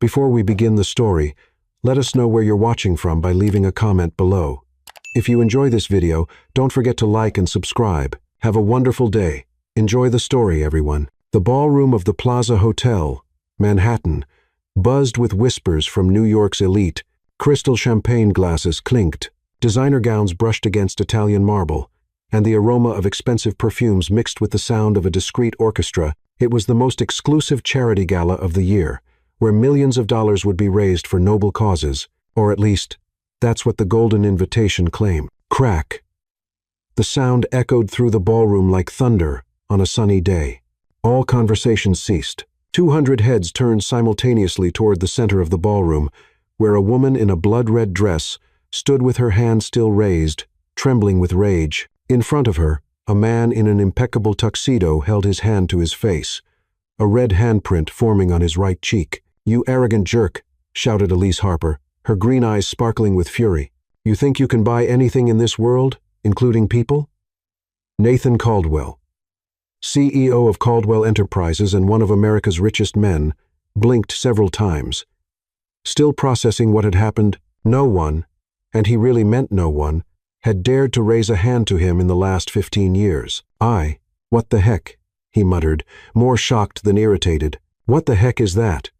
Before we begin the story, let us know where you're watching from by leaving a comment below. If you enjoy this video, don't forget to like and subscribe. Have a wonderful day. Enjoy the story, everyone. The ballroom of the Plaza Hotel, Manhattan, buzzed with whispers from New York's elite. Crystal champagne glasses clinked, designer gowns brushed against Italian marble, and the aroma of expensive perfumes mixed with the sound of a discreet orchestra. It was the most exclusive charity gala of the year, where millions of dollars would be raised for noble causes, or at least, that's what the golden invitation claimed. Crack. The sound echoed through the ballroom like thunder on a sunny day. All conversations ceased. 200 heads turned simultaneously toward the center of the ballroom, where a woman in a blood-red dress stood with her hand still raised, trembling with rage. In front of her, a man in an impeccable tuxedo held his hand to his face, a red handprint forming on his right cheek. "You arrogant jerk," shouted Elise Harper, her green eyes sparkling with fury. "You think you can buy anything in this world, including people?" Nathan Caldwell, CEO of Caldwell Enterprises and one of America's richest men, blinked several times. Still processing what had happened, no one, and he really meant no one, had dared to raise a hand to him in the last 15 years. What the heck?" he muttered, more shocked than irritated. "What the heck is that?"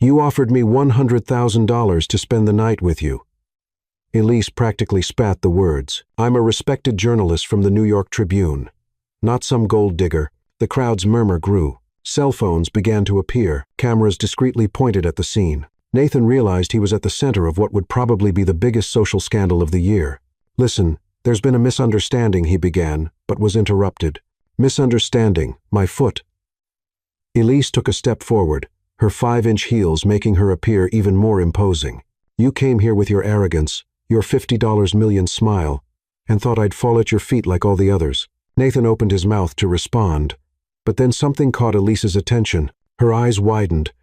"You offered me $100,000 to spend the night with you." Elise practically spat the words. "I'm a respected journalist from the New York Tribune, not some gold digger." The crowd's murmur grew. Cell phones began to appear, cameras discreetly pointed at the scene. Nathan realized he was at the center of what would probably be the biggest social scandal of the year. "Listen, there's been a misunderstanding," he began, but was interrupted. "Misunderstanding, my foot." Elise took a step forward, her 5-inch heels making her appear even more imposing. "You came here with your arrogance, your $50 million smile, and thought I'd fall at your feet like all the others." Nathan opened his mouth to respond, but then something caught Elise's attention. Her eyes widened,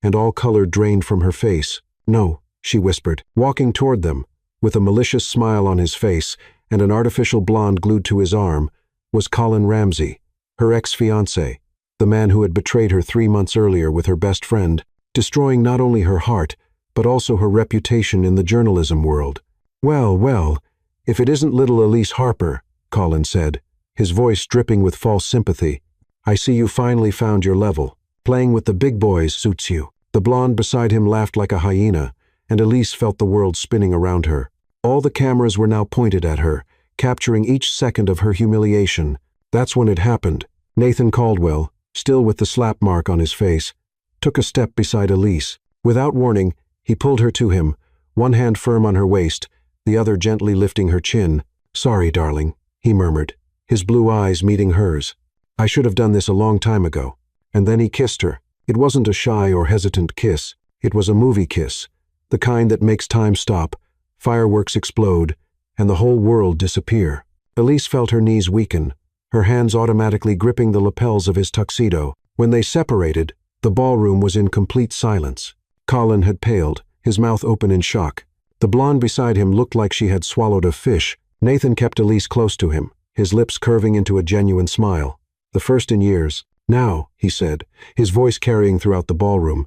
and all color drained from her face. "No," she whispered, walking toward them, with a malicious smile on his face and an artificial blonde glued to his arm, was Colin Ramsey, her ex-fiancé, the man who had betrayed her 3 months earlier with her best friend, destroying not only her heart, but also her reputation in the journalism world. Well, if it isn't little Elise Harper," Colin said, his voice dripping with false sympathy. "I see you finally found your level. Playing with the big boys suits you." The blonde beside him laughed like a hyena, and Elise felt the world spinning around her. All the cameras were now pointed at her, capturing each second of her humiliation. That's when it happened. Nathan Caldwell, still with the slap mark on his face, took a step beside Elise. Without warning, he pulled her to him, one hand firm on her waist, the other gently lifting her chin. "Sorry, darling," he murmured, his blue eyes meeting hers. "I should have done this a long time ago." And then he kissed her. It wasn't a shy or hesitant kiss. It was a movie kiss, the kind that makes time stop, fireworks explode, and the whole world disappear. Elise felt her knees weaken, her hands automatically gripping the lapels of his tuxedo. When they separated, the ballroom was in complete silence. Colin had paled, his mouth open in shock. The blonde beside him looked like she had swallowed a fish. Nathan kept Elise close to him, his lips curving into a genuine smile. "The first in years." "Now," he said, his voice carrying throughout the ballroom,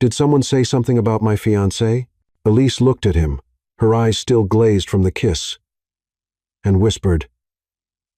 "did someone say something about my fiancé?" Elise looked at him, her eyes still glazed from the kiss, and whispered,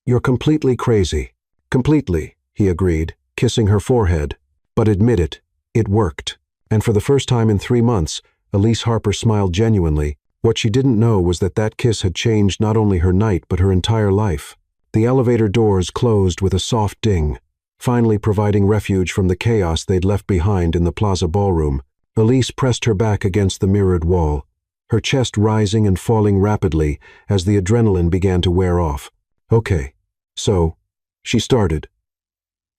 "You're completely crazy." "Completely," he agreed, kissing her forehead. "But admit it, it worked." And for the first time in 3 months, Elise Harper smiled genuinely. What she didn't know was that kiss had changed not only her night but her entire life. The elevator doors closed with a soft ding, finally providing refuge from the chaos they'd left behind in the Plaza ballroom. Elise pressed her back against the mirrored wall, her chest rising and falling rapidly as the adrenaline began to wear off. "Okay, so," she started,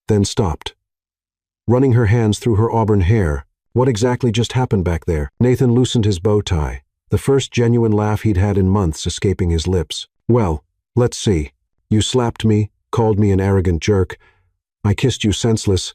then stopped, running her hands through her auburn hair. "What exactly just happened back there?" Nathan loosened his bow tie, the first genuine laugh he'd had in months escaping his lips. "Well, let's see. You slapped me, called me an arrogant jerk. I kissed you senseless.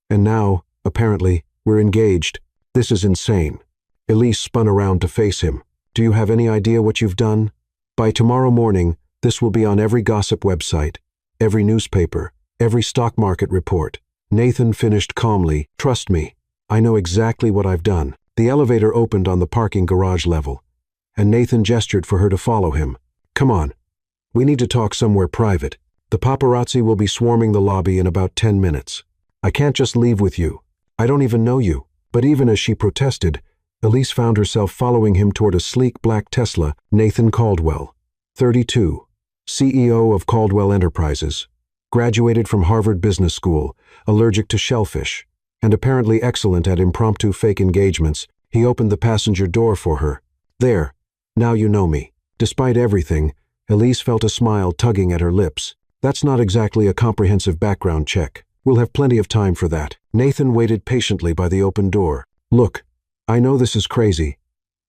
And now, apparently, we're engaged. This is insane." Elise spun around to face him. "Do you have any idea what you've done? By tomorrow morning, this will be on every gossip website, every newspaper, every stock market report." Nathan finished calmly. "Trust me, I know exactly what I've done. The elevator opened on the parking garage level, and Nathan gestured for her to follow him. Come on. We need to talk somewhere private. The paparazzi will be swarming the lobby in about 10 minutes. I can't just leave with you. I don't even know you. But even as she protested, Elise found herself following him toward a sleek black Tesla. Nathan Caldwell, 32, CEO of Caldwell Enterprises, graduated from Harvard Business School, allergic to shellfish, and apparently excellent at impromptu fake engagements. He opened the passenger door for her. There, now you know me. Despite everything, Elise felt a smile tugging at her lips. That's not exactly a comprehensive background check. We'll have plenty of time for that. Nathan waited patiently by the open door. Look, I know this is crazy,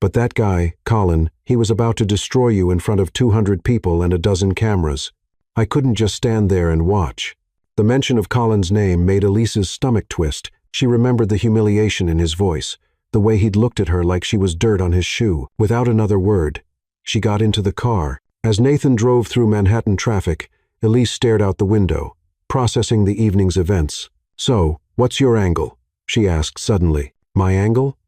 but that guy, Colin, he was about to destroy you in front of 200 people and a dozen cameras. I couldn't just stand there and watch. The mention of Colin's name made Elise's stomach twist. She remembered the humiliation in his voice, the way he'd looked at her like she was dirt on his shoe. Without another word, she got into the car. As Nathan drove through Manhattan traffic, Elise stared out the window, processing the evening's events. So, what's your angle? She asked suddenly. My angle?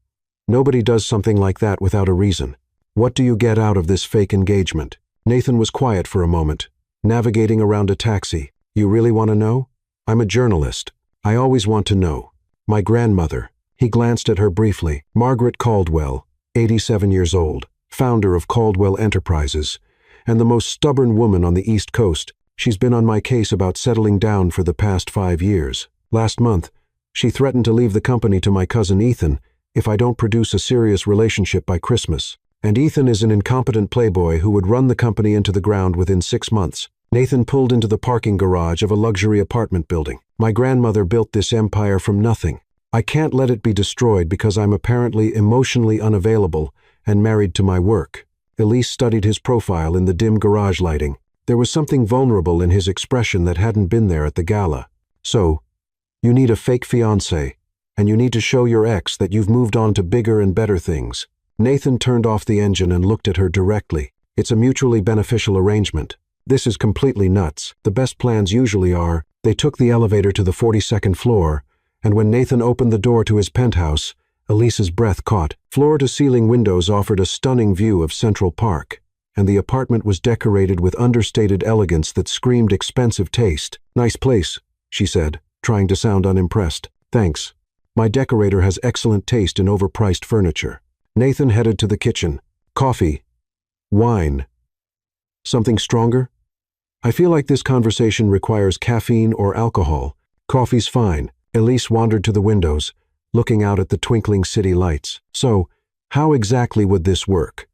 Nobody does something like that without a reason. What do you get out of this fake engagement? Nathan was quiet for a moment, navigating around a taxi. You really want to know? I'm a journalist. I always want to know. My grandmother. He glanced at her briefly. Margaret Caldwell, 87 years old, founder of Caldwell Enterprises, and the most stubborn woman on the East Coast. She's been on my case about settling down for the past 5 years. Last month, she threatened to leave the company to my cousin Ethan if I don't produce a serious relationship by Christmas. And Ethan is an incompetent playboy who would run the company into the ground within 6 months. Nathan pulled into the parking garage of a luxury apartment building. My grandmother built this empire from nothing. I can't let it be destroyed because I'm apparently emotionally unavailable and married to my work. Elise studied his profile in the dim garage lighting. There was something vulnerable in his expression that hadn't been there at the gala. So, you need a fake fiancé, and you need to show your ex that you've moved on to bigger and better things. Nathan turned off the engine and looked at her directly. It's a mutually beneficial arrangement. This is completely nuts. The best plans usually are. They took the elevator to the 42nd floor, and when Nathan opened the door to his penthouse, Elise's breath caught. Floor-to-ceiling windows offered a stunning view of Central Park, and the apartment was decorated with understated elegance that screamed expensive taste. Nice place, she said, trying to sound unimpressed. Thanks. My decorator has excellent taste in overpriced furniture. Nathan headed to the kitchen. Coffee. Wine. Something stronger? I feel like this conversation requires caffeine or alcohol. Coffee's fine. Elise wandered to the windows, looking out at the twinkling city lights. So, how exactly would this work?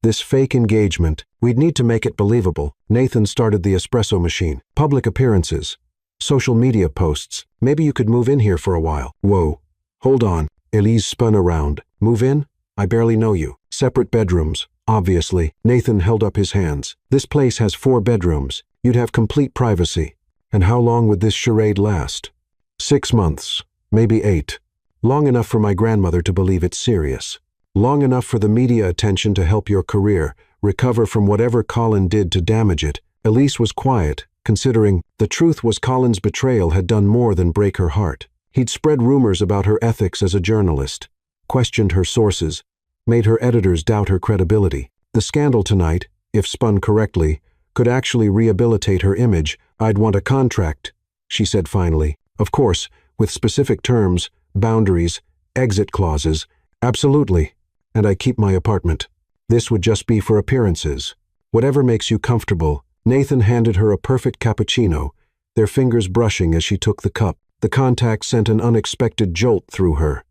This fake engagement, we'd need to make it believable. Nathan started the espresso machine. Public appearances. Social media posts. Maybe you could move in here for a while. Whoa. Hold on. Elise spun around. Move in? I barely know you. Separate bedrooms. Obviously. Nathan held up his hands. This place has 4 bedrooms. You'd have complete privacy. And how long would this charade last? 6 months. Maybe 8. Long enough for my grandmother to believe it's serious. Long enough for the media attention to help your career recover from whatever Colin did to damage it. Elise was quiet, considering the truth was Colin's betrayal had done more than break her heart. He'd spread rumors about her ethics as a journalist, questioned her sources, made her editors doubt her credibility. The scandal tonight, if spun correctly, could actually rehabilitate her image. I'd want a contract, she said finally. Of course, with specific terms, boundaries, exit clauses. Absolutely. And I keep my apartment. This would just be for appearances. Whatever makes you comfortable. Nathan handed her a perfect cappuccino, their fingers brushing as she took the cup. The contact sent an unexpected jolt through her.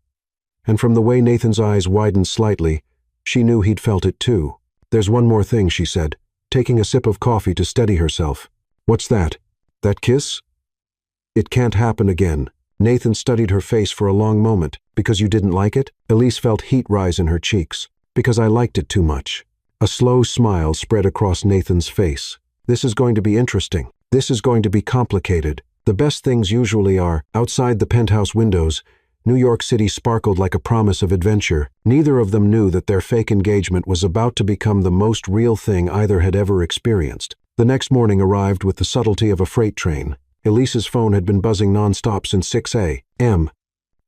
And from the way Nathan's eyes widened slightly, she knew he'd felt it too. There's one more thing, she said, taking a sip of coffee to steady herself. What's that? That kiss? It can't happen again. Nathan studied her face for a long moment. Because you didn't like it? Elise felt heat rise in her cheeks. Because I liked it too much. A slow smile spread across Nathan's face. This is going to be interesting. This is going to be complicated. The best things usually are. Outside the penthouse windows, New York City sparkled like a promise of adventure. Neither of them knew that their fake engagement was about to become the most real thing either had ever experienced. The next morning arrived with the subtlety of a freight train. Elise's phone had been buzzing nonstop since 6 a.m.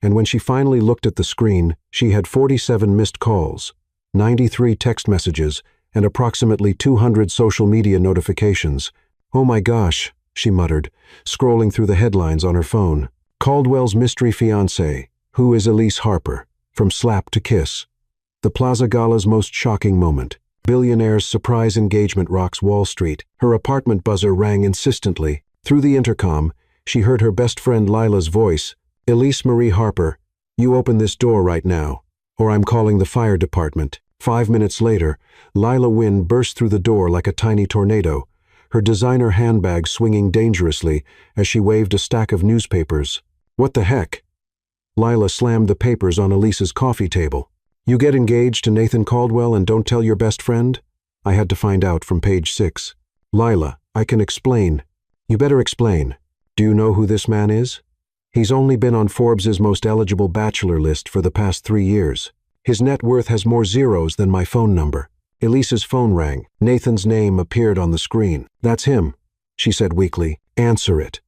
and when she finally looked at the screen, she had 47 missed calls, 93 text messages, and approximately 200 social media notifications. "Oh my gosh," she muttered, scrolling through the headlines on her phone. "Caldwell's mystery fiancé, who is Elise Harper, from slap to kiss." The Plaza Gala's most shocking moment. Billionaire's surprise engagement rocks Wall Street. Her apartment buzzer rang insistently. Through the intercom, she heard her best friend Lila's voice. "Elise Marie Harper, you open this door right now, or I'm calling the fire department." 5 minutes later, Lila Wynn burst through the door like a tiny tornado, her designer handbag swinging dangerously as she waved a stack of newspapers. "What the heck?" Lila slammed the papers on Elise's coffee table. "You get engaged to Nathan Caldwell and don't tell your best friend?" I had to find out from page 6. "Lila, I can explain." "You better explain. Do you know who this man is?" "He's only been on Forbes's most eligible bachelor list for the past 3 years. His net worth has more zeros than my phone number." Elise's phone rang. Nathan's name appeared on the screen. "That's him," she said weakly. "Answer it."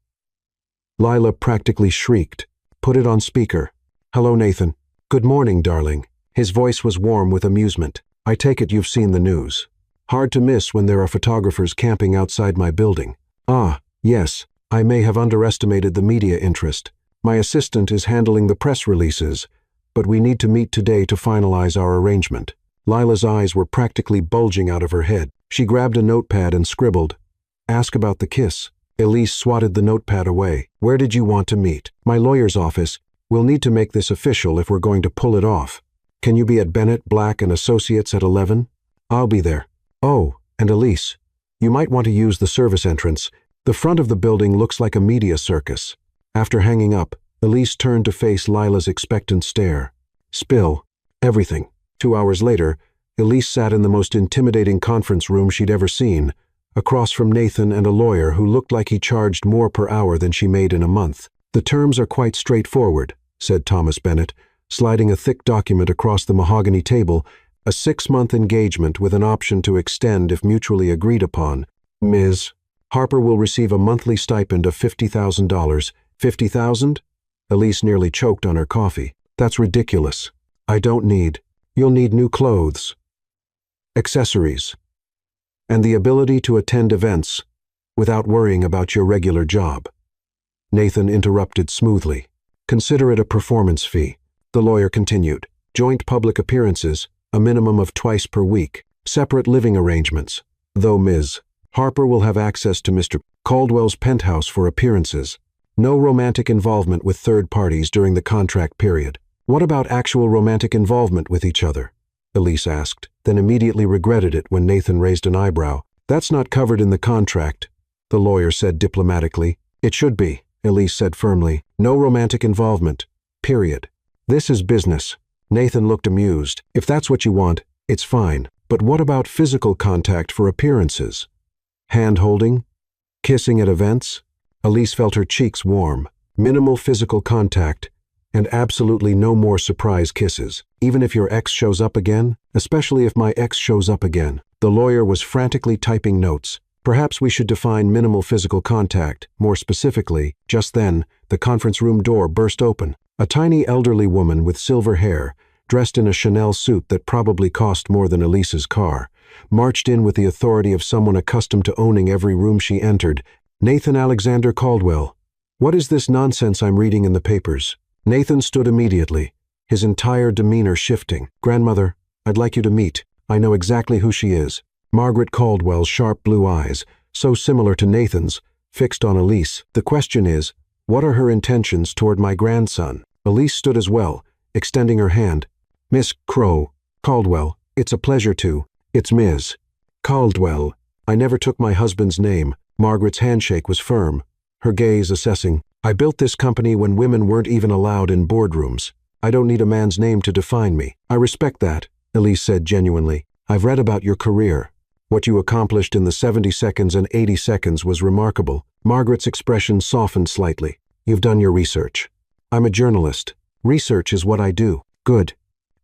Lila practically shrieked. "Put it on speaker." "Hello, Nathan." "Good morning, darling." His voice was warm with amusement. "I take it you've seen the news. Hard to miss when there are photographers camping outside my building." "Ah, yes. I may have underestimated the media interest. My assistant is handling the press releases, but we need to meet today to finalize our arrangement." Lila's eyes were practically bulging out of her head. She grabbed a notepad and scribbled, "Ask about the kiss." Elise swatted the notepad away. "Where did you want to meet?" "My lawyer's office. We'll need to make this official if we're going to pull it off." "Can you be at Bennett, Black & Associates at 11? "I'll be there." "Oh, and Elise, you might want to use the service entrance. The front of the building looks like a media circus." After hanging up, Elise turned to face Lila's expectant stare. "Spill everything." 2 hours later, Elise sat in the most intimidating conference room she'd ever seen, across from Nathan and a lawyer who looked like he charged more per hour than she made in a month. "The terms are quite straightforward," said Thomas Bennett, sliding a thick document across the mahogany table. "A 6-month engagement with an option to extend if mutually agreed upon. Ms. Harper will receive a monthly stipend of $50,000. $50,000? Elise nearly choked on her coffee. "That's ridiculous. I don't need. You'll need new clothes, accessories, and the ability to attend events without worrying about your regular job." Nathan interrupted smoothly. "Consider it a performance fee." The lawyer continued. "Joint public appearances, a minimum of twice per week. Separate living arrangements, though Ms. Harper will have access to Mr. Caldwell's penthouse for appearances. No romantic involvement with third parties during the contract period." "What about actual romantic involvement with each other?" Elise asked, then immediately regretted it when Nathan raised an eyebrow. "That's not covered in the contract," the lawyer said diplomatically. "It should be," Elise said firmly. "No romantic involvement. Period. This is business." Nathan looked amused. "If that's what you want, it's fine. But what about physical contact for appearances? Hand-holding? Kissing at events?" Elise felt her cheeks warm. "Minimal physical contact, and absolutely no more surprise kisses. Even if your ex shows up again? Especially if my ex shows up again." The lawyer was frantically typing notes. "Perhaps we should define minimal physical contact more specifically." Just then, the conference room door burst open. A tiny elderly woman with silver hair, dressed in a Chanel suit that probably cost more than Elise's car, marched in with the authority of someone accustomed to owning every room she entered. "Nathan Alexander Caldwell. What is this nonsense I'm reading in the papers?" Nathan stood immediately, his entire demeanor shifting. "Grandmother, I'd like you to meet. I know exactly who she is." Margaret Caldwell's sharp blue eyes, so similar to Nathan's, fixed on Elise. "The question is, what are her intentions toward my grandson?" Elise stood as well, extending her hand. "Miss Caldwell, it's a pleasure to." "It's Ms. Caldwell. I never took my husband's name." Margaret's handshake was firm, her gaze assessing. "I built this company when women weren't even allowed in boardrooms. I don't need a man's name to define me." "I respect that," Elise said genuinely. "I've read about your career. What you accomplished in the 70 seconds and 80 seconds was remarkable." Margaret's expression softened slightly. "You've done your research." "I'm a journalist. Research is what I do." "Good.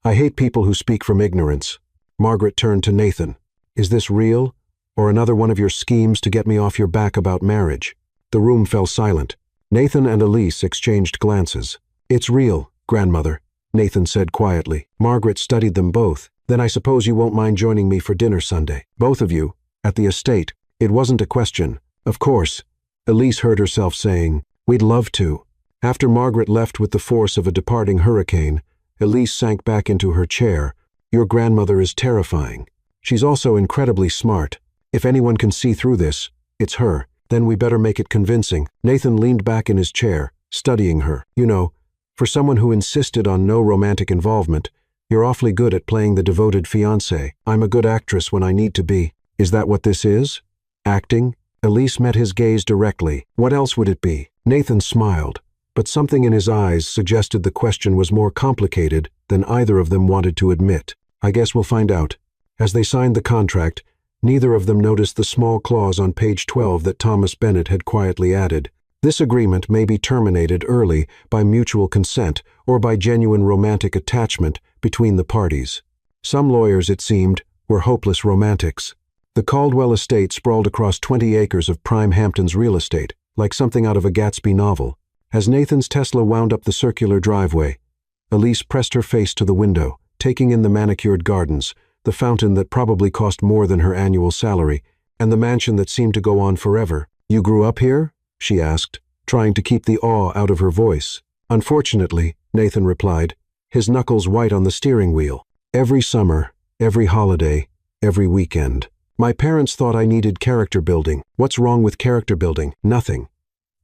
I hate people who speak from ignorance." Margaret turned to Nathan. "Is this real, or another one of your schemes to get me off your back about marriage?" The room fell silent. Nathan and Elise exchanged glances. "It's real," grandmother, Nathan said quietly. Margaret studied them both. Then I suppose you won't mind joining me for dinner Sunday. Both of you, at the estate. It wasn't a question. Of course. Elise heard herself saying, we'd love to. After Margaret left with the force of a departing hurricane, Elise sank back into her chair. Your grandmother is terrifying. She's also incredibly smart. If anyone can see through this, it's her. Then we better make it convincing. Nathan leaned back in his chair, studying her. You know, for someone who insisted on no romantic involvement, you're awfully good at playing the devoted fiancé. I'm a good actress when I need to be. Is that what this is? Acting? Elise met his gaze directly. What else would it be? Nathan smiled, but something in his eyes suggested the question was more complicated than either of them wanted to admit. I guess we'll find out. As they signed the contract, neither of them noticed the small clause on page 12 that Thomas Bennett had quietly added. This agreement may be terminated early by mutual consent or by genuine romantic attachment between the parties. Some lawyers, it seemed, were hopeless romantics. The Caldwell estate sprawled across 20 acres of prime Hampton's real estate, like something out of a Gatsby novel. As Nathan's Tesla wound up the circular driveway, Elise pressed her face to the window, taking in the manicured gardens, the fountain that probably cost more than her annual salary, and the mansion that seemed to go on forever. You grew up here? She asked, trying to keep the awe out of her voice. Unfortunately, Nathan replied, his knuckles white on the steering wheel. Every summer, every holiday, every weekend. My parents thought I needed character building. What's wrong with character building? Nothing.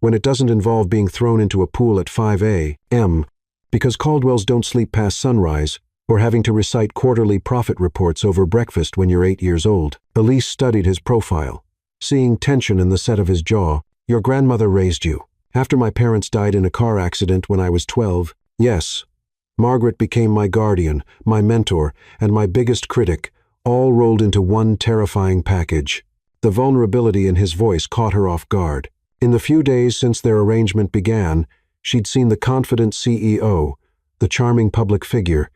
When it doesn't involve being thrown into a pool at 5 a.m., because Caldwells don't sleep past sunrise, or having to recite quarterly profit reports over breakfast when you're 8 years old. Elise studied his profile, seeing tension in the set of his jaw. Your grandmother raised you. After my parents died in a car accident when I was 12, yes. Margaret became my guardian, my mentor, and my biggest critic, all rolled into one terrifying package. The vulnerability in his voice caught her off guard. In the few days since their arrangement began, she'd seen the confident CEO, the charming public figure,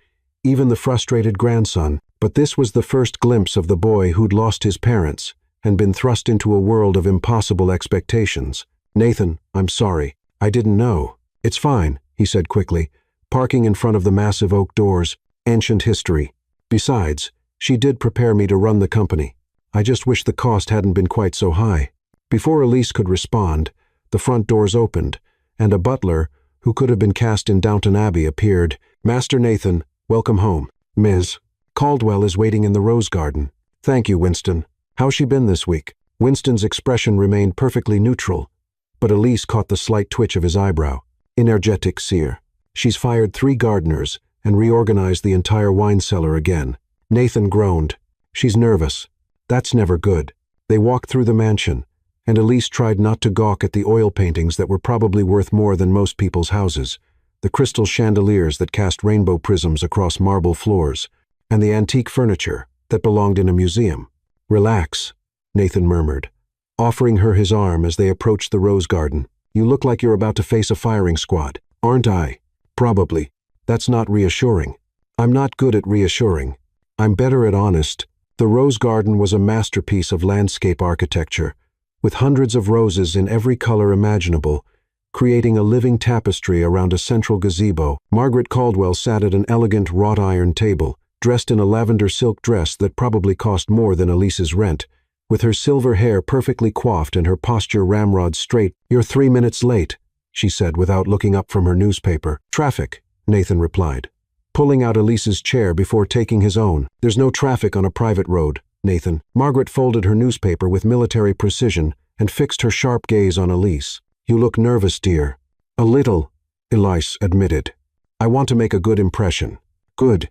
even the frustrated grandson, but this was the first glimpse of the boy who'd lost his parents and been thrust into a world of impossible expectations. Nathan, I'm sorry. I didn't know. It's fine, he said quickly, parking in front of the massive oak doors. Ancient history. Besides, she did prepare me to run the company. I just wish the cost hadn't been quite so high. Before Elise could respond, the front doors opened, and a butler, who could have been cast in Downton Abbey, appeared. Master Nathan, welcome home. Ms. Caldwell is waiting in the rose garden. Thank you, Winston. How's she been this week? Winston's expression remained perfectly neutral, but Elise caught the slight twitch of his eyebrow. Energetic seer. She's fired 3 gardeners and reorganized the entire wine cellar again. Nathan groaned. She's nervous. That's never good. They walked through the mansion, and Elise tried not to gawk at the oil paintings that were probably worth more than most people's houses, the crystal chandeliers that cast rainbow prisms across marble floors, and the antique furniture that belonged in a museum. Relax, Nathan murmured, offering her his arm as they approached the rose garden. You look like you're about to face a firing squad. Aren't I? Probably. That's not reassuring. I'm not good at reassuring. I'm better at honest. The rose garden was a masterpiece of landscape architecture, with hundreds of roses in every color imaginable, creating a living tapestry around a central gazebo. Margaret Caldwell sat at an elegant wrought-iron table, dressed in a lavender silk dress that probably cost more than Elise's rent, with her silver hair perfectly coiffed and her posture ramrod straight. You're 3 minutes late, she said without looking up from her newspaper. Traffic, Nathan replied, pulling out Elise's chair before taking his own. There's no traffic on a private road, Nathan. Margaret folded her newspaper with military precision and fixed her sharp gaze on Elise. You look nervous, dear. A little, Elise admitted. I want to make a good impression. Good.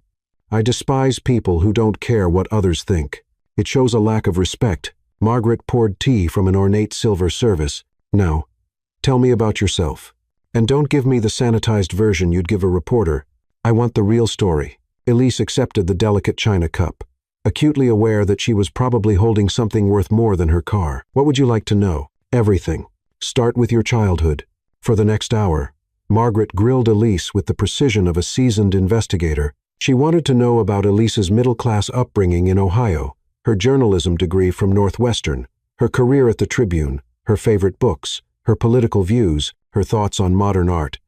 I despise people who don't care what others think. It shows a lack of respect. Margaret poured tea from an ornate silver service. Now, tell me about yourself. And don't give me the sanitized version you'd give a reporter. I want the real story. Elise accepted the delicate china cup, acutely aware that she was probably holding something worth more than her car. What would you like to know? Everything. Start with your childhood. For the next hour, Margaret grilled Elise with the precision of a seasoned investigator. She wanted to know about Elise's middle-class upbringing in Ohio, her journalism degree from Northwestern, her career at the Tribune, her favorite books, her political views, her thoughts on modern art.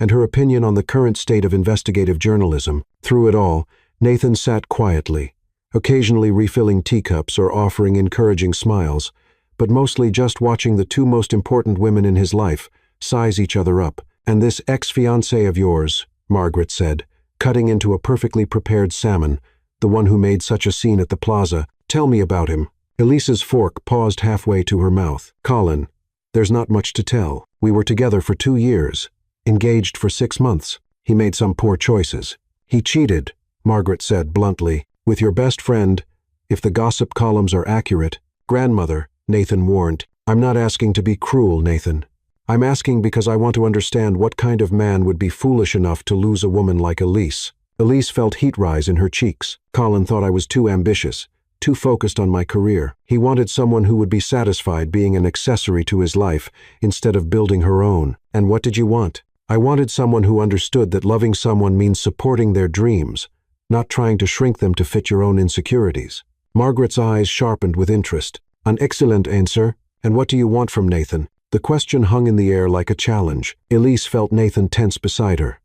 and her opinion on the current state of investigative journalism. Through it all, Nathan sat quietly, occasionally refilling teacups or offering encouraging smiles, but mostly just watching the two most important women in his life size each other up. "And this ex-fiancé of yours," Margaret said, cutting into a perfectly prepared salmon, "the one who made such a scene at the plaza. Tell me about him." Elise's fork paused halfway to her mouth. "Colin, there's not much to tell. We were together for 2 years, engaged for 6 months. He made some poor choices. He cheated," Margaret said bluntly, "with your best friend, if the gossip columns are accurate." "Grandmother," Nathan warned. "I'm not asking to be cruel, Nathan. I'm asking because I want to understand what kind of man would be foolish enough to lose a woman like Elise." Elise felt heat rise in her cheeks. "Colin thought I was too ambitious, too focused on my career. He wanted someone who would be satisfied being an accessory to his life instead of building her own. And what did you want?" "I wanted someone who understood that loving someone means supporting their dreams, not trying to shrink them to fit your own insecurities." Margaret's eyes sharpened with interest. "An excellent answer. And what do you want from Nathan?" The question hung in the air like a challenge. Elise felt Nathan tense beside her,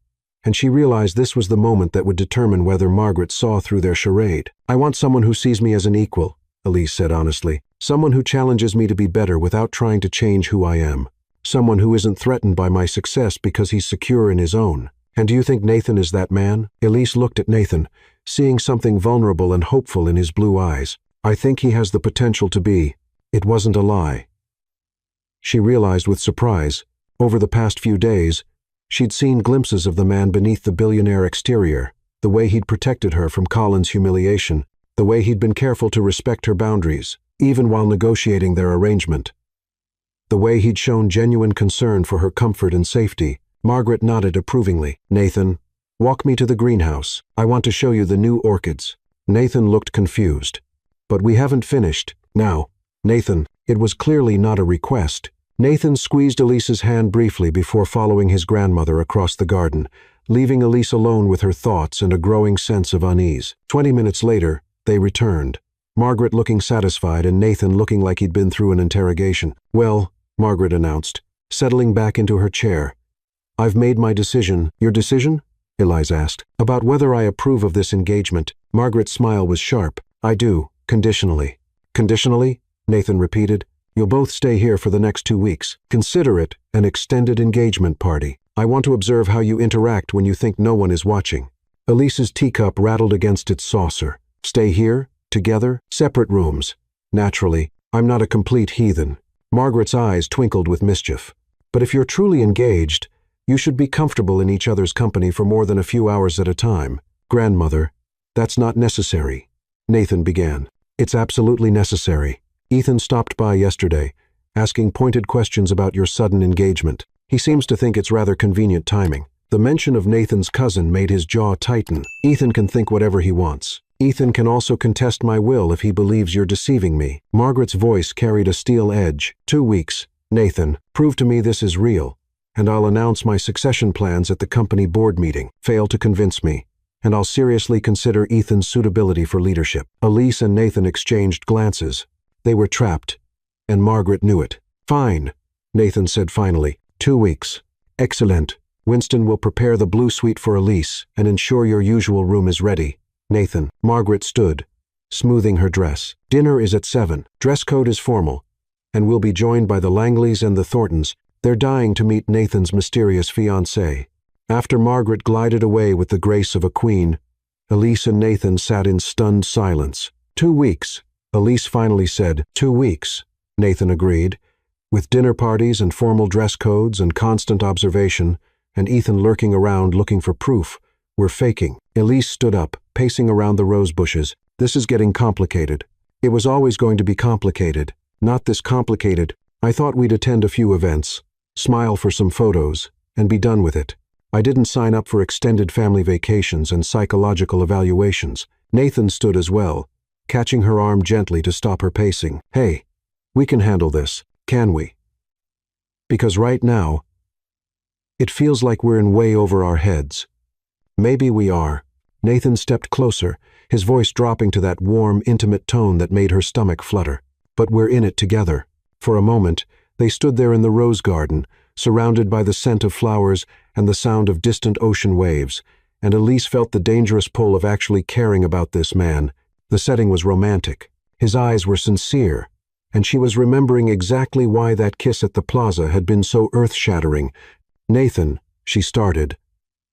and she realized this was the moment that would determine whether Margaret saw through their charade. "I want someone who sees me as an equal," Elise said honestly. "Someone who challenges me to be better without trying to change who I am. Someone who isn't threatened by my success because he's secure in his own." "And do you think Nathan is that man?" Elise looked at Nathan, seeing something vulnerable and hopeful in his blue eyes. "I think he has the potential to be." It wasn't a lie. She realized with surprise, over the past few days, she'd seen glimpses of the man beneath the billionaire exterior, the way he'd protected her from Colin's humiliation, the way he'd been careful to respect her boundaries, even while negotiating their arrangement, the way he'd shown genuine concern for her comfort and safety. Margaret nodded approvingly. "Nathan, walk me to the greenhouse. I want to show you the new orchids." Nathan looked confused. "But we haven't finished." "Now, Nathan." It was clearly not a request. Nathan squeezed Elise's hand briefly before following his grandmother across the garden, leaving Elise alone with her thoughts and a growing sense of unease. 20 minutes later, they returned, Margaret looking satisfied and Nathan looking like he'd been through an interrogation. "Well," Margaret announced, settling back into her chair, "I've made my decision." "Your decision?" Elise asked. "About whether I approve of this engagement." Margaret's smile was sharp. "I do, conditionally." "Conditionally?" Nathan repeated. "You'll both stay here for the next 2 weeks. Consider it an extended engagement party. I want to observe how you interact when you think no one is watching." Elise's teacup rattled against its saucer. "Stay here? Together? Separate rooms?" "Naturally. I'm not a complete heathen." Margaret's eyes twinkled with mischief. "But if you're truly engaged, you should be comfortable in each other's company for more than a few hours at a time." "Grandmother, that's not necessary," Nathan began. "It's absolutely necessary. Ethan stopped by yesterday, asking pointed questions about your sudden engagement. He seems to think it's rather convenient timing." The mention of Nathan's cousin made his jaw tighten. "Ethan can think whatever he wants. Ethan can also contest my will if he believes you're deceiving me." Margaret's voice carried a steel edge. 2 weeks. Nathan, prove to me this is real, and I'll announce my succession plans at the company board meeting. Fail to convince me, and I'll seriously consider Ethan's suitability for leadership." Elise and Nathan exchanged glances. They were trapped, and Margaret knew it. "Fine," Nathan said finally. 2 weeks. "Excellent. Winston will prepare the blue suite for Elise and ensure your usual room is ready." "Nathan." Margaret stood, smoothing her dress. "Dinner is at 7. Dress code is formal, and we'll be joined by the Langleys and the Thorntons. They're dying to meet Nathan's mysterious fiancée." After Margaret glided away with the grace of a queen, Elise and Nathan sat in stunned silence. 2 weeks. Elise finally said. 2 weeks, Nathan agreed. With dinner parties and formal dress codes and constant observation, and Ethan lurking around looking for proof, we're faking. Elise stood up, pacing around the rose bushes. "This is getting complicated." "It was always going to be complicated. Not this complicated. I thought we'd attend a few events, smile for some photos, and be done with it. I didn't sign up for extended family vacations and psychological evaluations." Nathan stood as well, catching her arm gently to stop her pacing. "Hey, we can handle this, can we? Because right now, it feels like we're in way over our heads." "Maybe we are." Nathan stepped closer, his voice dropping to that warm, intimate tone that made her stomach flutter. "But we're in it together." For a moment, they stood there in the rose garden, surrounded by the scent of flowers and the sound of distant ocean waves, and Elise felt the dangerous pull of actually caring about this man. The setting was romantic. His eyes were sincere, and she was remembering exactly why that kiss at the plaza had been so earth-shattering. "Nathan," she started,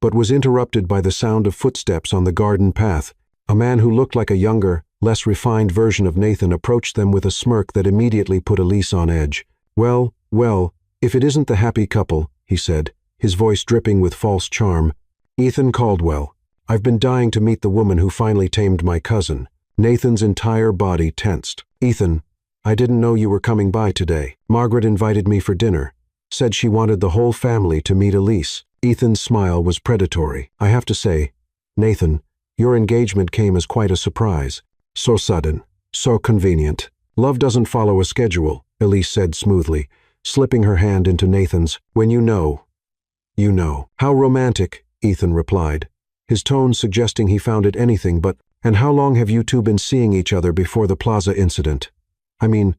but was interrupted by the sound of footsteps on the garden path. A man who looked like a younger, less refined version of Nathan approached them with a smirk that immediately put Elise on edge. Well, if it isn't the happy couple," he said, his voice dripping with false charm. "Ethan Caldwell. I've been dying to meet the woman who finally tamed my cousin." Nathan's entire body tensed. "Ethan, I didn't know you were coming by today. Margaret invited me for dinner. Said she wanted the whole family to meet Elise." Ethan's smile was predatory. "I have to say, Nathan, your engagement came as quite a surprise. So sudden, so convenient. Love doesn't follow a schedule," Elise said smoothly, slipping her hand into Nathan's. "When you know, you know." "How romantic," Ethan replied, his tone suggesting he found it anything but. "And how long have you two been seeing each other before the plaza incident? I mean,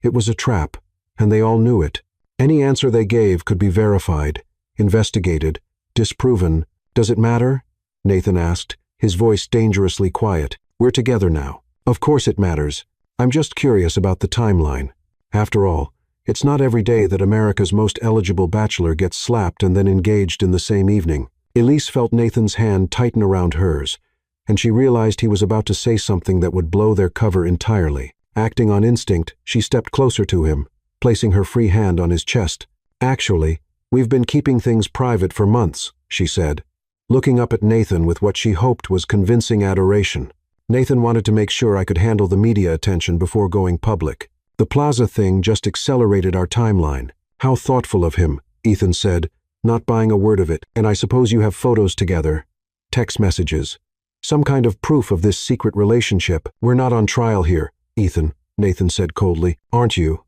it was a trap, and they all knew it. Any answer they gave could be verified, investigated, disproven. Does it matter?" Nathan asked, his voice dangerously quiet. "We're together now. Of course it matters. I'm just curious about the timeline. After all, it's not every day that America's most eligible bachelor gets slapped and then engaged in the same evening." Elise felt Nathan's hand tighten around hers, and she realized he was about to say something that would blow their cover entirely. Acting on instinct, she stepped closer to him, placing her free hand on his chest. "Actually, we've been keeping things private for months," she said, looking up at Nathan with what she hoped was convincing adoration. "Nathan wanted to make sure I could handle the media attention before going public. The plaza thing just accelerated our timeline." "How thoughtful of him," Ethan said, not buying a word of it. "And I suppose you have photos together, text messages, some kind of proof of this secret relationship." "We're not on trial here, Ethan," Nathan said coldly. "Aren't you?"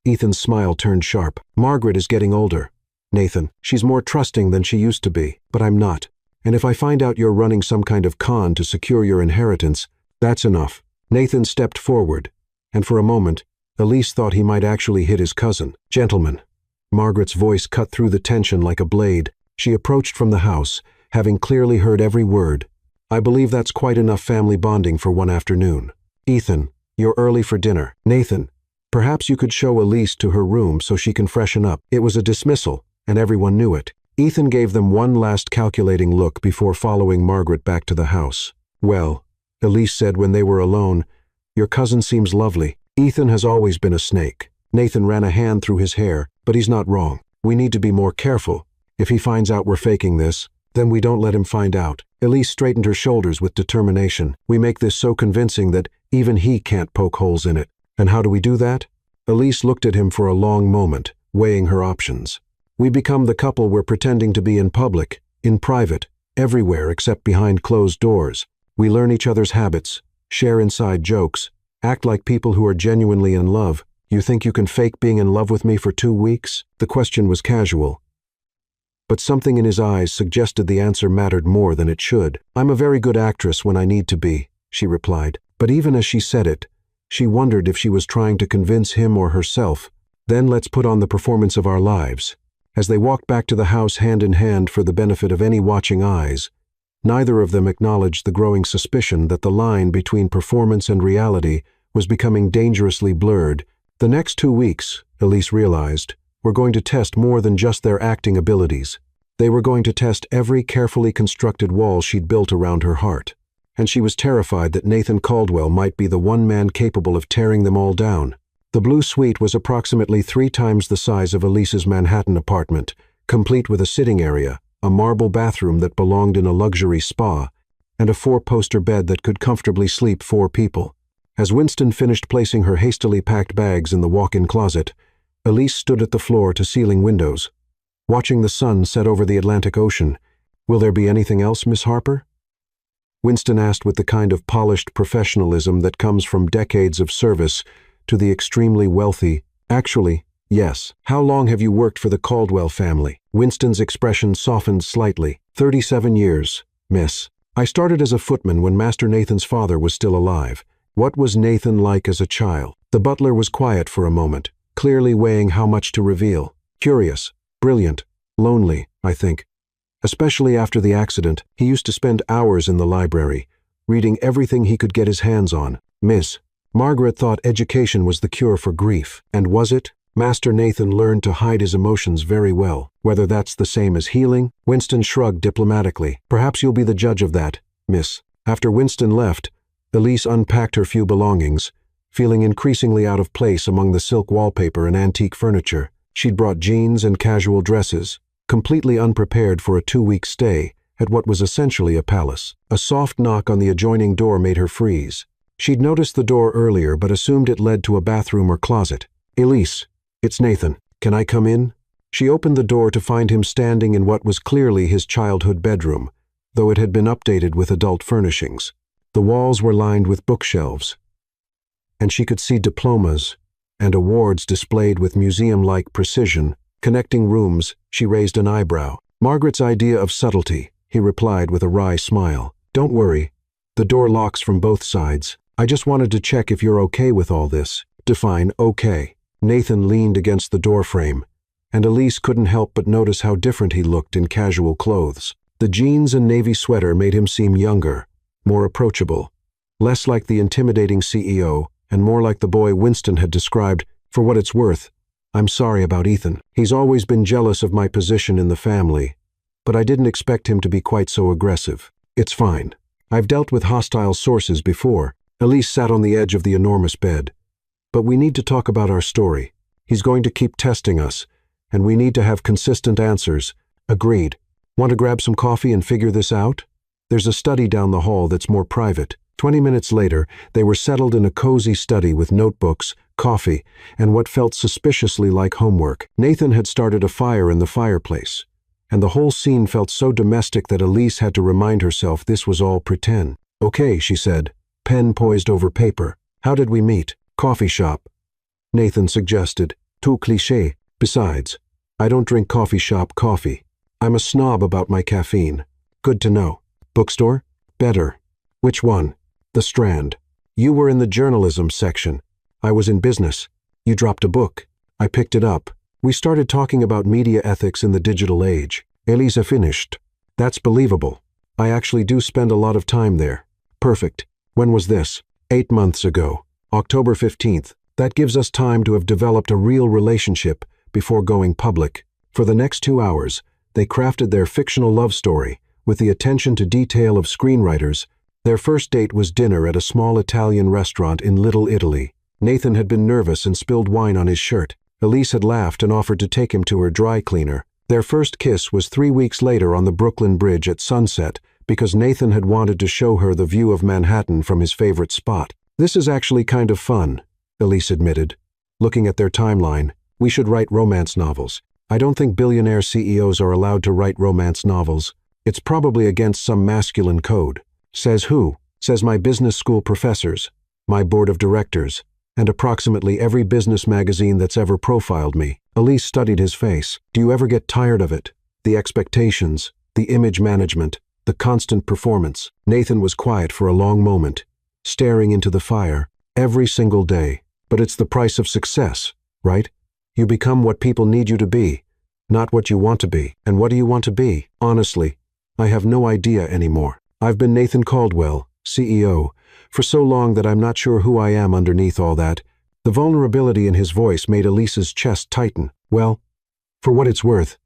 Ethan's smile turned sharp. "Margaret is getting older, Nathan. She's more trusting than she used to be, but I'm not. And if I find out you're running some kind of con to secure your inheritance, that's enough." Nathan stepped forward, and for a moment, Elise thought he might actually hit his cousin. "Gentlemen." Margaret's voice cut through the tension like a blade. She approached from the house, having clearly heard every word. "I believe that's quite enough family bonding for one afternoon. Ethan, you're early for dinner. Nathan, perhaps you could show Elise to her room so she can freshen up." It was a dismissal, and everyone knew it. Ethan gave them one last calculating look before following Margaret back to the house. "Well," Elise said when they were alone, "your cousin seems lovely. Ethan has always been a snake." Nathan ran a hand through his hair. "But he's not wrong. We need to be more careful. If he finds out we're faking this, then we don't let him find out." Elise straightened her shoulders with determination. "We make this so convincing that even he can't poke holes in it. And how do we do that?" Elise looked at him for a long moment, weighing her options. "We become the couple we're pretending to be in public, in private, everywhere except behind closed doors. We learn each other's habits, share inside jokes, act like people who are genuinely in love. You think you can fake being in love with me for 2 weeks?" The question was casual, but something in his eyes suggested the answer mattered more than it should. "I'm a very good actress when I need to be," she replied. But even as she said it, she wondered if she was trying to convince him or herself. "Then let's put on the performance of our lives." As they walked back to the house hand in hand for the benefit of any watching eyes, neither of them acknowledged the growing suspicion that the line between performance and reality was becoming dangerously blurred. The next 2 weeks, Elise realized, were going to test more than just their acting abilities. They were going to test every carefully constructed wall she'd built around her heart. And she was terrified that Nathan Caldwell might be the one man capable of tearing them all down. The blue suite was approximately 3 times the size of Elise's Manhattan apartment, complete with a sitting area, a marble bathroom that belonged in a luxury spa, and a 4-poster bed that could comfortably sleep 4 people. As Winston finished placing her hastily packed bags in the walk-in closet, Elise stood at the floor-to-ceiling windows, watching the sun set over the Atlantic Ocean. "Will there be anything else, Miss Harper?" Winston asked with the kind of polished professionalism that comes from decades of service to the extremely wealthy. "Actually, yes." "How long have you worked for the Caldwell family?" Winston's expression softened slightly. 37 years, miss. I started as a footman when Master Nathan's father was still alive." "What was Nathan like as a child?" The butler was quiet for a moment, clearly weighing how much to reveal. "Curious, Brilliant. Lonely, I think. Especially after the accident, he used to spend hours in the library, reading everything he could get his hands on. Miss Margaret thought education was the cure for grief. And was it? Master Nathan learned to hide his emotions very well. Whether that's the same as healing? Winston shrugged diplomatically. Perhaps you'll be the judge of that, miss. After Winston left, Elise unpacked her few belongings, feeling increasingly out of place among the silk wallpaper and antique furniture. She'd brought jeans and casual dresses, completely unprepared for a 2-week stay at what was essentially a palace. A soft knock on the adjoining door made her freeze. She'd noticed the door earlier but assumed it led to a bathroom or closet. Elise, it's Nathan. Can I come in? She opened the door to find him standing in what was clearly his childhood bedroom, though it had been updated with adult furnishings. The walls were lined with bookshelves, and she could see diplomas and awards displayed with museum-like precision. Connecting rooms, she raised an eyebrow. Margaret's idea of subtlety, he replied with a wry smile. Don't worry. The door locks from both sides. I just wanted to check if you're okay with all this. Define okay. Nathan leaned against the doorframe, and Elise couldn't help but notice how different he looked in casual clothes. The jeans and navy sweater made him seem younger, more approachable, less like the intimidating CEO, and more like the boy Winston had described. For what it's worth, I'm sorry about Ethan. He's always been jealous of my position in the family, but I didn't expect him to be quite so aggressive. It's fine. I've dealt with hostile sources before. Elise sat on the edge of the enormous bed. But we need to talk about our story. He's going to keep testing us, and we need to have consistent answers. Agreed. Want to grab some coffee and figure this out? There's a study down the hall that's more private. 20 minutes later, they were settled in a cozy study with notebooks, coffee, and what felt suspiciously like homework. Nathan had started a fire in the fireplace, and the whole scene felt so domestic that Elise had to remind herself this was all pretend. Okay, she said, pen poised over paper. How did we meet? Coffee shop. Nathan suggested. Too cliché. Besides, I don't drink coffee shop coffee. I'm a snob about my caffeine. Good to know. Bookstore? Better. Which one? The Strand. You were in the journalism section. I was in business. You dropped a book. I picked it up. We started talking about media ethics in the digital age. Elisa finished. That's believable. I actually do spend a lot of time there. Perfect. When was this? 8 months ago. October 15th. That gives us time to have developed a real relationship before going public. For the next 2 hours, they crafted their fictional love story with the attention to detail of screenwriters. Their first date was dinner at a small Italian restaurant in Little Italy. Nathan had been nervous and spilled wine on his shirt. Elise had laughed and offered to take him to her dry cleaner. Their first kiss was 3 weeks later on the Brooklyn Bridge at sunset because Nathan had wanted to show her the view of Manhattan from his favorite spot. This is actually kind of fun, Elise admitted. Looking at their timeline, we should write romance novels. I don't think billionaire CEOs are allowed to write romance novels. It's probably against some masculine code. Says who? Says my business school professors, my board of directors, and approximately every business magazine that's ever profiled me. Elise studied his face. Do you ever get tired of it? The expectations, the image management, the constant performance. Nathan was quiet for a long moment, staring into the fire. Every single day. But it's the price of success, right? You become what people need you to be, not what you want to be. And what do you want to be? Honestly, I have no idea anymore. I've been Nathan Caldwell, CEO, for so long that I'm not sure who I am underneath all that. The vulnerability in his voice made Elise's chest tighten. Well, for what it's worth,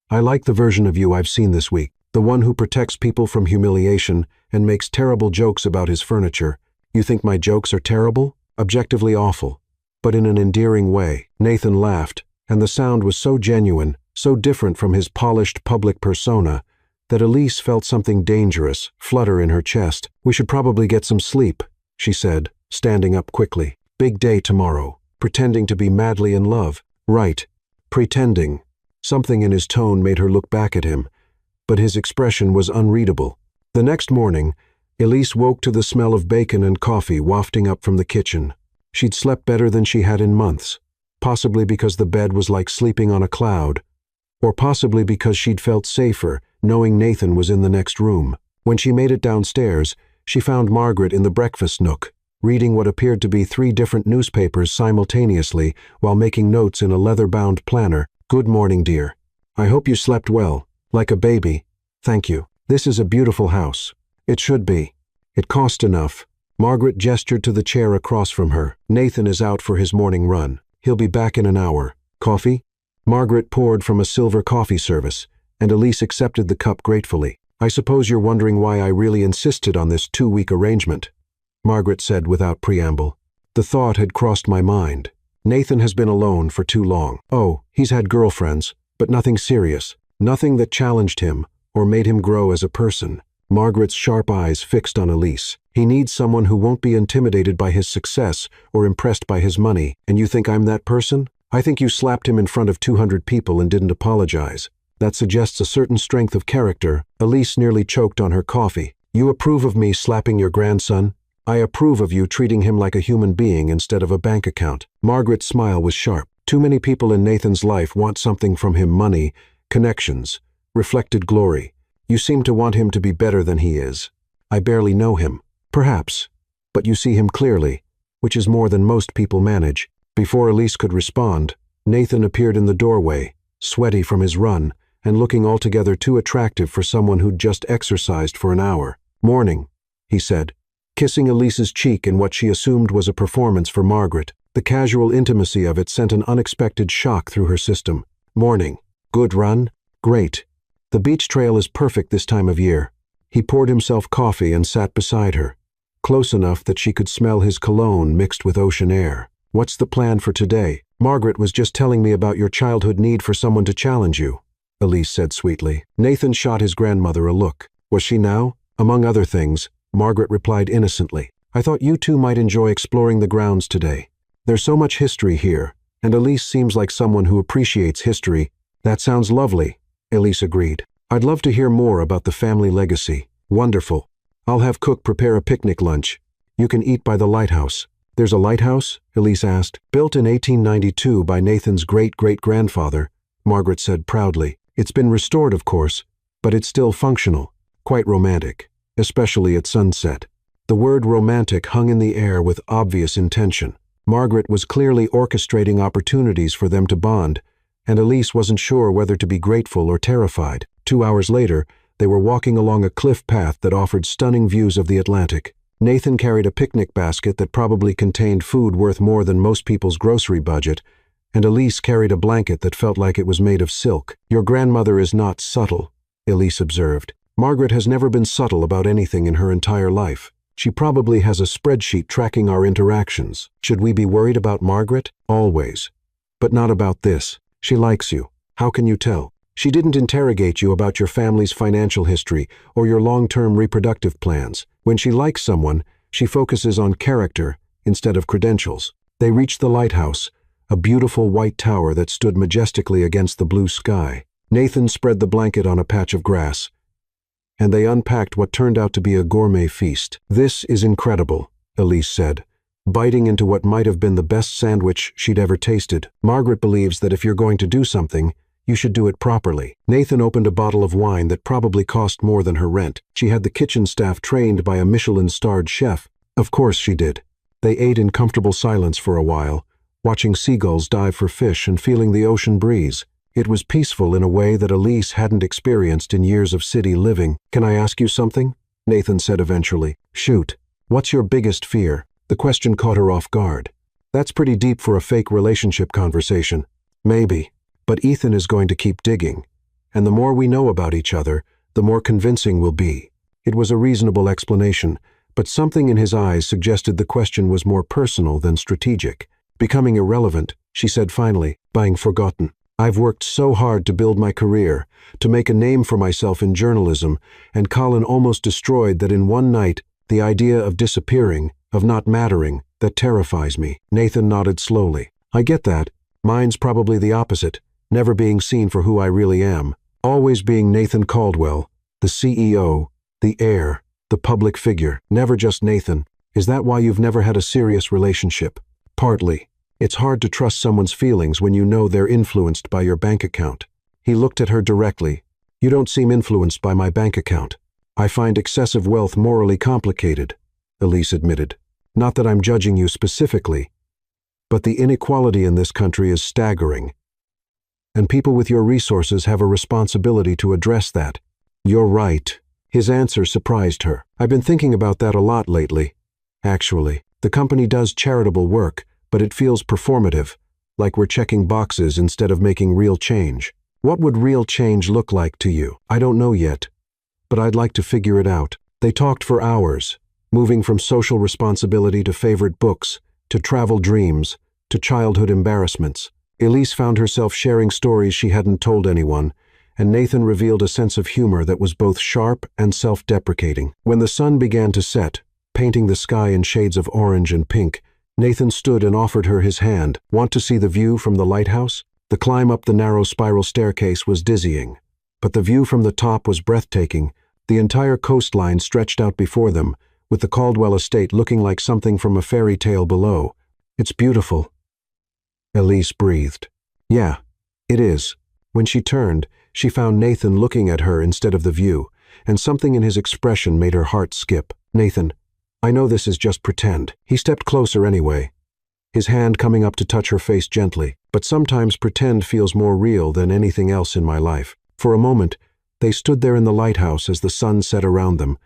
I like the version of you I've seen this week, the one who protects people from humiliation and makes terrible jokes about his furniture. You think my jokes are terrible? Objectively awful, but in an endearing way. Nathan laughed, and the sound was so genuine, so different from his polished public persona, that Elise felt something dangerous flutter in her chest. We should probably get some sleep, she said, standing up quickly. Big day tomorrow. Pretending to be madly in love. Right. Pretending. Something in his tone made her look back at him, but his expression was unreadable. The next morning, Elise woke to the smell of bacon and coffee wafting up from the kitchen. She'd slept better than she had in months, possibly because the bed was like sleeping on a cloud, or possibly because she'd felt safer knowing Nathan was in the next room. When she made it downstairs, she found Margaret in the breakfast nook, reading what appeared to be 3 different newspapers simultaneously while making notes in a leather-bound planner. Good morning, dear. I hope you slept well, like a baby. Thank you. This is a beautiful house. It should be. It cost enough. Margaret gestured to the chair across from her. Nathan is out for his morning run. He'll be back in an hour. Coffee? Margaret poured from a silver coffee service, and Elise accepted the cup gratefully. I suppose you're wondering why I really insisted on this 2-week arrangement, Margaret said without preamble. The thought had crossed my mind. Nathan has been alone for too long. Oh, he's had girlfriends, but nothing serious, nothing that challenged him or made him grow as a person. Margaret's sharp eyes fixed on Elise. He needs someone who won't be intimidated by his success or impressed by his money. And you think I'm that person? I think you slapped him in front of 200 people and didn't apologize. That suggests a certain strength of character. Elise nearly choked on her coffee. You approve of me slapping your grandson? I approve of you treating him like a human being instead of a bank account. Margaret's smile was sharp. Too many people in Nathan's life want something from him: money, connections, reflected glory. You seem to want him to be better than he is. I barely know him. Perhaps. But you see him clearly, which is more than most people manage. Before Elise could respond, Nathan appeared in the doorway, sweaty from his run, and looking altogether too attractive for someone who'd just exercised for an hour. Morning, he said, kissing Elise's cheek in what she assumed was a performance for Margaret. The casual intimacy of it sent an unexpected shock through her system. Morning. Good run? Great. The beach trail is perfect this time of year. He poured himself coffee and sat beside her, close enough that she could smell his cologne mixed with ocean air. What's the plan for today? Margaret was just telling me about your childhood need for someone to challenge you, Elise said sweetly. Nathan shot his grandmother a look. Was she now? Among other things, Margaret replied innocently. I thought you two might enjoy exploring the grounds today. There's so much history here, and Elise seems like someone who appreciates history. That sounds lovely, Elise agreed. I'd love to hear more about the family legacy. Wonderful. I'll have Cook prepare a picnic lunch. You can eat by the lighthouse. There's a lighthouse? Elise asked. Built in 1892 by Nathan's great-great-grandfather, Margaret said proudly. It's been restored, of course, but it's still functional. Quite romantic, especially at sunset. The word romantic hung in the air with obvious intention. Margaret was clearly orchestrating opportunities for them to bond, and Elise wasn't sure whether to be grateful or terrified. 2 hours later, they were walking along a cliff path that offered stunning views of the Atlantic. Nathan carried a picnic basket that probably contained food worth more than most people's grocery budget, and Elise carried a blanket that felt like it was made of silk. Your grandmother is not subtle, Elise observed. Margaret has never been subtle about anything in her entire life. She probably has a spreadsheet tracking our interactions. Should we be worried about Margaret? Always. But not about this. She likes you. How can you tell? She didn't interrogate you about your family's financial history or your long-term reproductive plans. When she likes someone, she focuses on character instead of credentials. They reached the lighthouse, a beautiful white tower that stood majestically against the blue sky. Nathan spread the blanket on a patch of grass, and they unpacked what turned out to be a gourmet feast. This is incredible, Elise said, biting into what might have been the best sandwich she'd ever tasted. Margaret believes that if you're going to do something, you should do it properly. Nathan opened a bottle of wine that probably cost more than her rent. She had the kitchen staff trained by a Michelin-starred chef. Of course she did. They ate in comfortable silence for a while, watching seagulls dive for fish and feeling the ocean breeze. It was peaceful in a way that Elise hadn't experienced in years of city living. Can I ask you something? Nathan said eventually. Shoot. What's your biggest fear? The question caught her off guard. That's pretty deep for a fake relationship conversation. Maybe. But Ethan is going to keep digging. And the more we know about each other, the more convincing we'll be. It was a reasonable explanation, but something in his eyes suggested the question was more personal than strategic. Becoming irrelevant, she said finally, being forgotten. I've worked so hard to build my career, to make a name for myself in journalism, and Colin almost destroyed that in one night. The idea of disappearing, of not mattering, that terrifies me. Nathan nodded slowly. I get that. Mine's probably the opposite, never being seen for who I really am. Always being Nathan Caldwell, the CEO, the heir, the public figure, never just Nathan. Is that why you've never had a serious relationship? Partly. It's hard to trust someone's feelings when you know they're influenced by your bank account. He looked at her directly. You don't seem influenced by my bank account. I find excessive wealth morally complicated, Elise admitted. Not that I'm judging you specifically, but the inequality in this country is staggering. and people with your resources have a responsibility to address that. You're right. His answer surprised her. I've been thinking about that a lot lately. Actually, the company does charitable work, but it feels performative, like we're checking boxes instead of making real change. What would real change look like to you? I don't know yet, but I'd like to figure it out. They talked for hours, moving from social responsibility to favorite books, to travel dreams, to childhood embarrassments. Elise found herself sharing stories she hadn't told anyone, and Nathan revealed a sense of humor that was both sharp and self-deprecating. When the sun began to set, painting the sky in shades of orange and pink, Nathan stood and offered her his hand. Want to see the view from the lighthouse? The climb up the narrow spiral staircase was dizzying, but the view from the top was breathtaking. The entire coastline stretched out before them, with the Caldwell estate looking like something from a fairy tale below. It's beautiful. Elise breathed. Yeah, it is. When she turned, she found Nathan looking at her instead of the view, and something in his expression made her heart skip. Nathan, I know this is just pretend. He stepped closer anyway, his hand coming up to touch her face gently. But sometimes pretend feels more real than anything else in my life. For a moment, they stood there in the lighthouse as the sun set around them,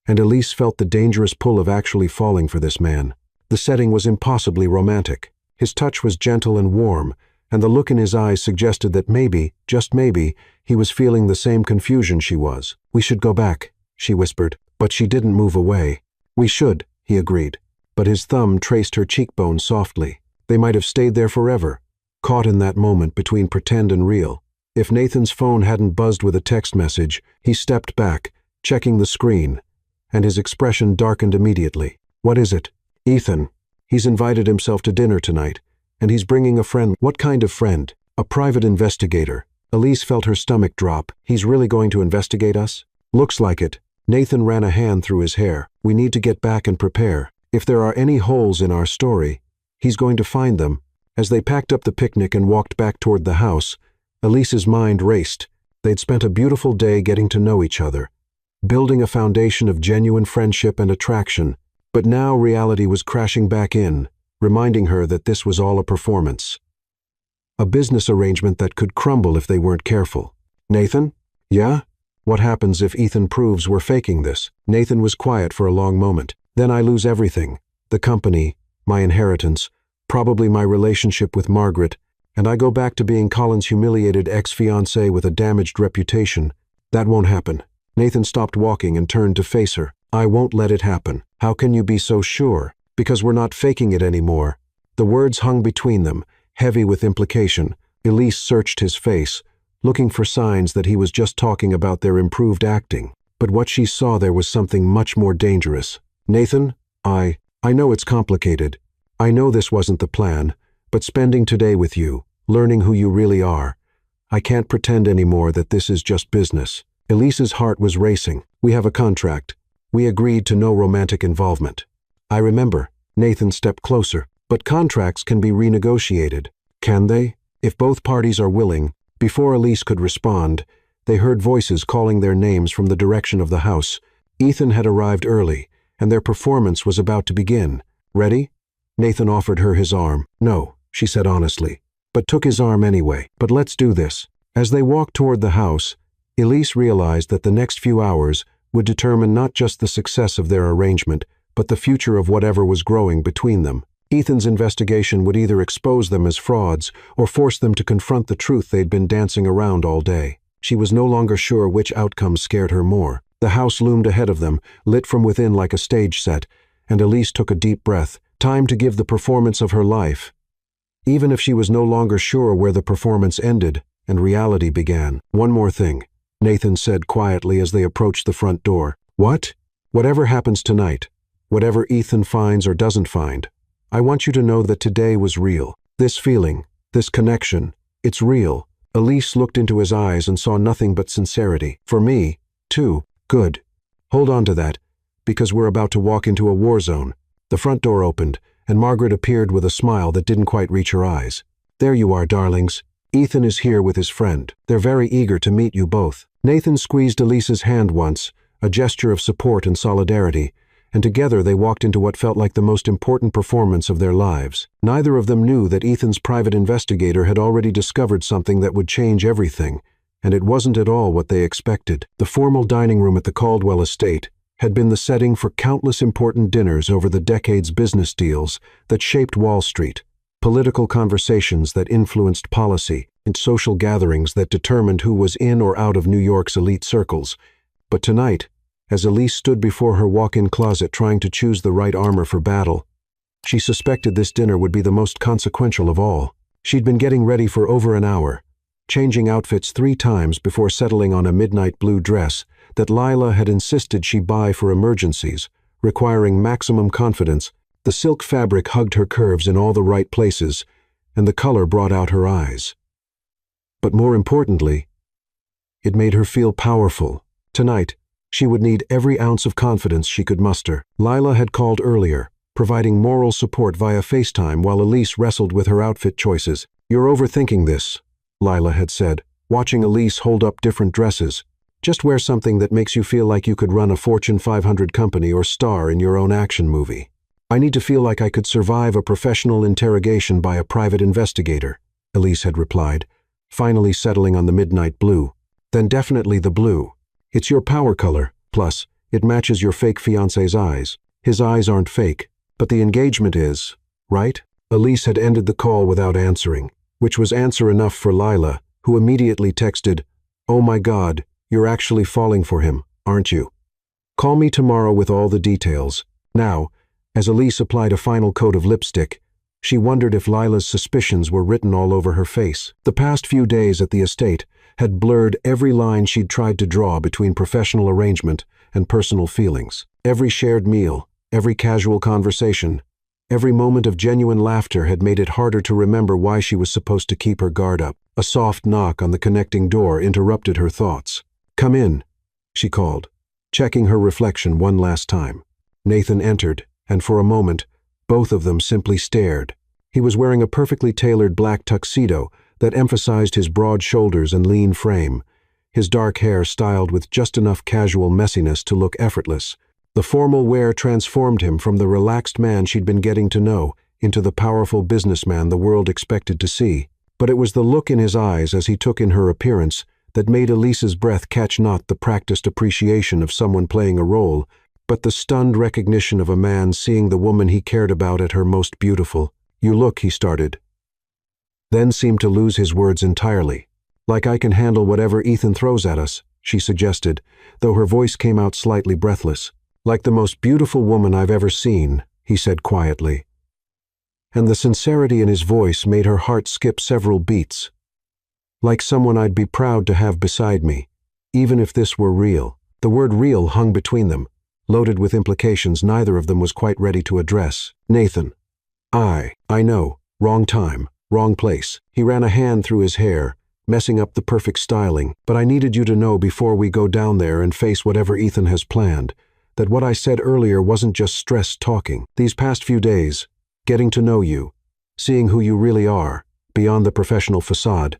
and Elise felt the dangerous pull of actually falling for this man. The setting was impossibly romantic. His touch was gentle and warm, and the look in his eyes suggested that maybe, just maybe, he was feeling the same confusion she was. We should go back, she whispered, but she didn't move away. We should, he agreed, but his thumb traced her cheekbone softly. They might have stayed there forever, caught in that moment between pretend and real. If Nathan's phone hadn't buzzed with a text message, he stepped back, checking the screen, and his expression darkened immediately. What is it? Ethan. He's invited himself to dinner tonight, and he's bringing a friend. What kind of friend? A private investigator. Elise felt her stomach drop. He's really going to investigate us? Looks like it. Nathan ran a hand through his hair. We need to get back and prepare. If there are any holes in our story, he's going to find them. As they packed up the picnic and walked back toward the house, Elise's mind raced. They'd spent a beautiful day getting to know each other, building a foundation of genuine friendship and attraction. But now reality was crashing back in, reminding her that this was all a performance. A business arrangement that could crumble if they weren't careful. Nathan? Yeah? What happens if Ethan proves we're faking this? Nathan was quiet for a long moment. Then I lose everything. The company, my inheritance, probably my relationship with Margaret, and I go back to being Colin's humiliated ex-fiancé with a damaged reputation. That won't happen. Nathan stopped walking and turned to face her. I won't let it happen. How can you be so sure? Because we're not faking it anymore. The words hung between them, heavy with implication. Elise searched his face, looking for signs that he was just talking about their improved acting. But what she saw there was something much more dangerous. Nathan, I know it's complicated. I know this wasn't the plan, but spending today with you, learning who you really are, I can't pretend anymore that this is just business. Elise's heart was racing. We have a contract. We agreed to no romantic involvement. I remember. Nathan stepped closer. But contracts can be renegotiated. Can they? If both parties are willing. Before Elise could respond, they heard voices calling their names from the direction of the house. Ethan had arrived early, and their performance was about to begin. Ready? Nathan offered her his arm. No, she said honestly, but took his arm anyway. But let's do this. As they walked toward the house, Elise realized that the next few hours would determine not just the success of their arrangement, but the future of whatever was growing between them. Ethan's investigation would either expose them as frauds or force them to confront the truth they'd been dancing around all day. She was no longer sure which outcome scared her more. The house loomed ahead of them, lit from within like a stage set, and Elise took a deep breath. Time to give the performance of her life. Even if she was no longer sure where the performance ended and reality began. One more thing, Nathan said quietly as they approached the front door. What? Whatever happens tonight, whatever Ethan finds or doesn't find, I want you to know that today was real. This feeling, this connection, it's real. Elise looked into his eyes and saw nothing but sincerity. For me, too. Good. Hold on to that, because we're about to walk into a war zone. The front door opened, and Margaret appeared with a smile that didn't quite reach her eyes. There you are, darlings. Ethan is here with his friend. They're very eager to meet you both. Nathan squeezed Elise's hand once, a gesture of support and solidarity, and together they walked into what felt like the most important performance of their lives. Neither of them knew that Ethan's private investigator had already discovered something that would change everything, and it wasn't at all what they expected. The formal dining room at the Caldwell estate had been the setting for countless important dinners over the decades, business deals that shaped Wall Street, political conversations that influenced policy, and social gatherings that determined who was in or out of New York's elite circles. But tonight, as Elise stood before her walk-in closet trying to choose the right armor for battle, she suspected this dinner would be the most consequential of all. She'd been getting ready for over an hour, changing outfits 3 times before settling on a midnight blue dress that Lila had insisted she buy for emergencies, requiring maximum confidence. The silk fabric hugged her curves in all the right places, and the color brought out her eyes. But more importantly, it made her feel powerful. Tonight, she would need every ounce of confidence she could muster. Lila had called earlier, providing moral support via FaceTime while Elise wrestled with her outfit choices. "You're overthinking this," Lila had said, watching Elise hold up different dresses. "Just wear something that makes you feel like you could run a Fortune 500 company or star in your own action movie." "I need to feel like I could survive a professional interrogation by a private investigator," Elise had replied, finally settling on the midnight blue. "Then definitely the blue. It's your power color, plus, it matches your fake fiancé's eyes. His eyes aren't fake, but the engagement is, right?" Elise had ended the call without answering, which was answer enough for Lila, who immediately texted, "Oh my God, you're actually falling for him, aren't you? Call me tomorrow with all the details." Now, as Elise applied a final coat of lipstick, she wondered if Lila's suspicions were written all over her face. The past few days at the estate had blurred every line she'd tried to draw between professional arrangement and personal feelings. Every shared meal, every casual conversation, every moment of genuine laughter had made it harder to remember why she was supposed to keep her guard up. A soft knock on the connecting door interrupted her thoughts. "Come in," she called, checking her reflection one last time. Nathan entered, and for a moment, both of them simply stared. He was wearing a perfectly tailored black tuxedo that emphasized his broad shoulders and lean frame, his dark hair styled with just enough casual messiness to look effortless. The formal wear transformed him from the relaxed man she'd been getting to know into the powerful businessman the world expected to see. But it was the look in his eyes as he took in her appearance that made Elise's breath catch, not the practiced appreciation of someone playing a role, but the stunned recognition of a man seeing the woman he cared about at her most beautiful. "You look," he started, then seemed to lose his words entirely. "Like I can handle whatever Ethan throws at us," she suggested, though her voice came out slightly breathless. "Like the most beautiful woman I've ever seen," he said quietly. And the sincerity in his voice made her heart skip several beats. "Like someone I'd be proud to have beside me, even if this were real." The word real hung between them, loaded with implications neither of them was quite ready to address. "Nathan, I know, wrong time, wrong place." He ran a hand through his hair, messing up the perfect styling. "But I needed you to know before we go down there and face whatever Ethan has planned, that what I said earlier wasn't just stress talking. These past few days, getting to know you, seeing who you really are, beyond the professional facade,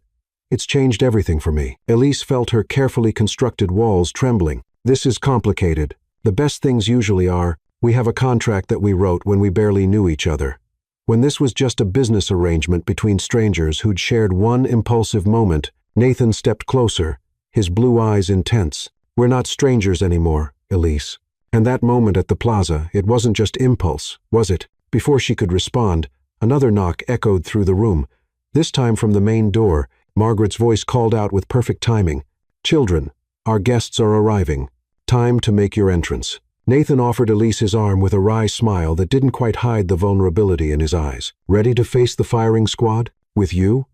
it's changed everything for me." Elise felt her carefully constructed walls trembling. "This is complicated. The best things usually are. We have a contract that we wrote when we barely knew each other. When this was just a business arrangement between strangers who'd shared one impulsive moment." Nathan stepped closer, his blue eyes intense. "We're not strangers anymore, Elise." And that moment at the plaza, it wasn't just impulse, was it? Before she could respond, another knock echoed through the room, this time from the main door. Margaret's voice called out with perfect timing, "Children, our guests are arriving. Time to make your entrance." Nathan offered Elise his arm with a wry smile that didn't quite hide the vulnerability in his eyes. "Ready to face the firing squad? With you?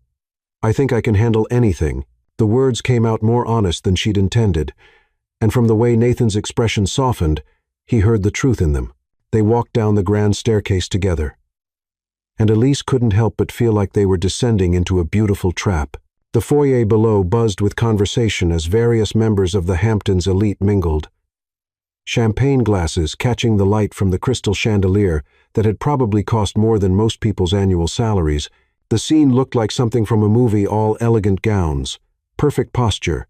I think I can handle anything." The words came out more honest than she'd intended, and from the way Nathan's expression softened, he heard the truth in them. They walked down the grand staircase together, and Elise couldn't help but feel like they were descending into a beautiful trap. The foyer below buzzed with conversation as various members of the Hamptons elite mingled. Champagne glasses catching the light from the crystal chandelier that had probably cost more than most people's annual salaries. The scene looked like something from a movie, all elegant gowns, perfect posture,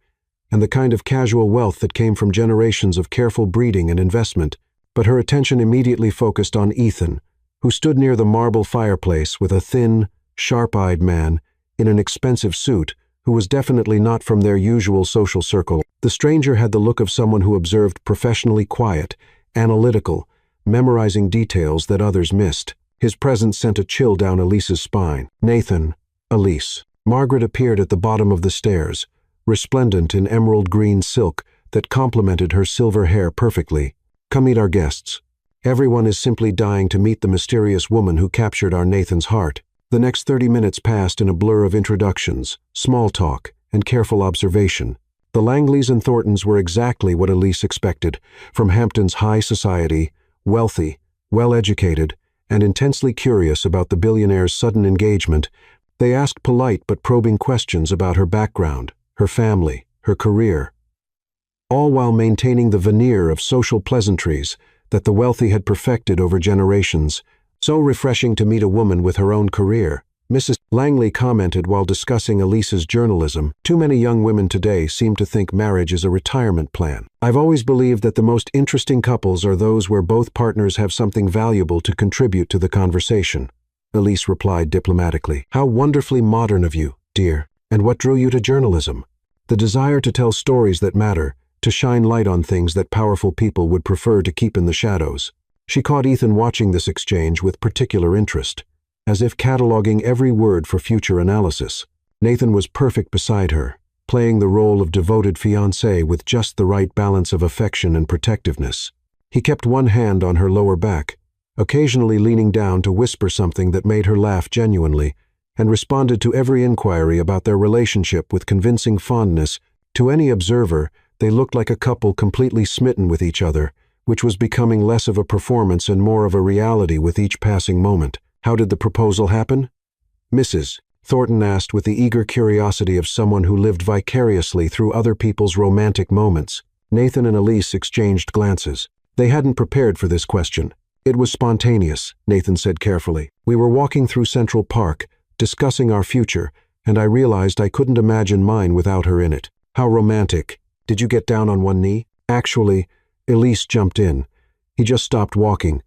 and the kind of casual wealth that came from generations of careful breeding and investment. but her attention immediately focused on Ethan, who stood near the marble fireplace with a thin, sharp-eyed man in an expensive suit who was definitely not from their usual social circle. The stranger had the look of someone who observed professionally quiet, analytical, memorizing details that others missed. His presence sent a chill down Elise's spine. Nathan, Elise. Margaret appeared at the bottom of the stairs, resplendent in emerald green silk that complemented her silver hair perfectly. Come meet our guests. Everyone is simply dying to meet the mysterious woman who captured our Nathan's heart. The next 30 minutes passed in a blur of introductions, small talk, and careful observation. The Langleys and Thorntons were exactly what Elise expected, from Hampton's high society, wealthy, well-educated, and intensely curious about the billionaire's sudden engagement. They asked polite but probing questions about her background, her family, her career, all while maintaining the veneer of social pleasantries that the wealthy had perfected over generations. So refreshing to meet a woman with her own career, Mrs. Langley commented while discussing Elise's journalism. Too many young women today seem to think marriage is a retirement plan. I've always believed that the most interesting couples are those where both partners have something valuable to contribute to the conversation. Elise replied diplomatically. How wonderfully modern of you, dear. And what drew you to journalism? The desire to tell stories that matter, to shine light on things that powerful people would prefer to keep in the shadows. She caught Ethan watching this exchange with particular interest, as if cataloging every word for future analysis. Nathan was perfect beside her, playing the role of devoted fiancé with just the right balance of affection and protectiveness. He kept one hand on her lower back, occasionally leaning down to whisper something that made her laugh genuinely, and responded to every inquiry about their relationship with convincing fondness. To any observer, they looked like a couple completely smitten with each other, which was becoming less of a performance and more of a reality with each passing moment. How did the proposal happen? Mrs. Thornton asked with the eager curiosity of someone who lived vicariously through other people's romantic moments. Nathan and Elise exchanged glances. They hadn't prepared for this question. It was spontaneous, Nathan said carefully. We were walking through Central Park, discussing our future, and I realized I couldn't imagine mine without her in it. How romantic. Did you get down on one knee? Actually, Elise jumped in. He just stopped walking,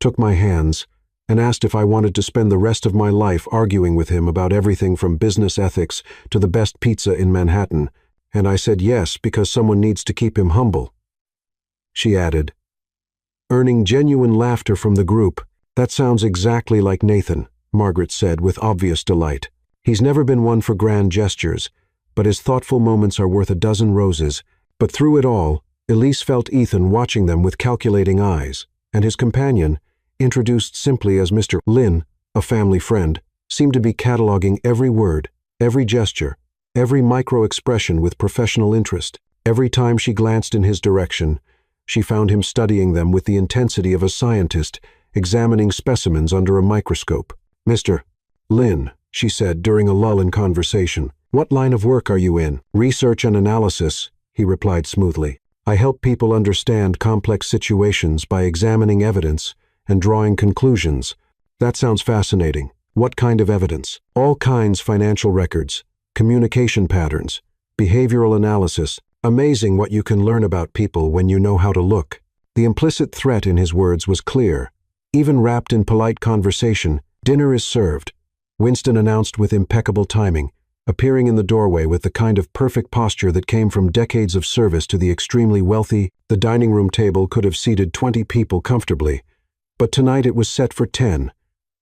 took my hands, and asked if I wanted to spend the rest of my life arguing with him about everything from business ethics to the best pizza in Manhattan, and I said yes because someone needs to keep him humble. She added, earning genuine laughter from the group. That sounds exactly like Nathan, Margaret said with obvious delight. He's never been one for grand gestures, but his thoughtful moments are worth a dozen roses. But through it all, Elise felt Ethan watching them with calculating eyes, and his companion, introduced simply as Mr. Lin, a family friend, seemed to be cataloging every word, every gesture, every micro-expression with professional interest. Every time she glanced in his direction, she found him studying them with the intensity of a scientist examining specimens under a microscope. Mr. Lin, she said during a lull in conversation, what line of work are you in? Research and analysis, he replied smoothly. I help people understand complex situations by examining evidence and drawing conclusions. That sounds fascinating. What kind of evidence? All kinds: financial records, communication patterns, behavioral analysis. Amazing what you can learn about people when you know how to look. The implicit threat in his words was clear. Even wrapped in polite conversation, dinner is served, Winston announced with impeccable timing, appearing in the doorway with the kind of perfect posture that came from decades of service to the extremely wealthy. The dining room table could have seated 20 people comfortably, but tonight it was set for 10,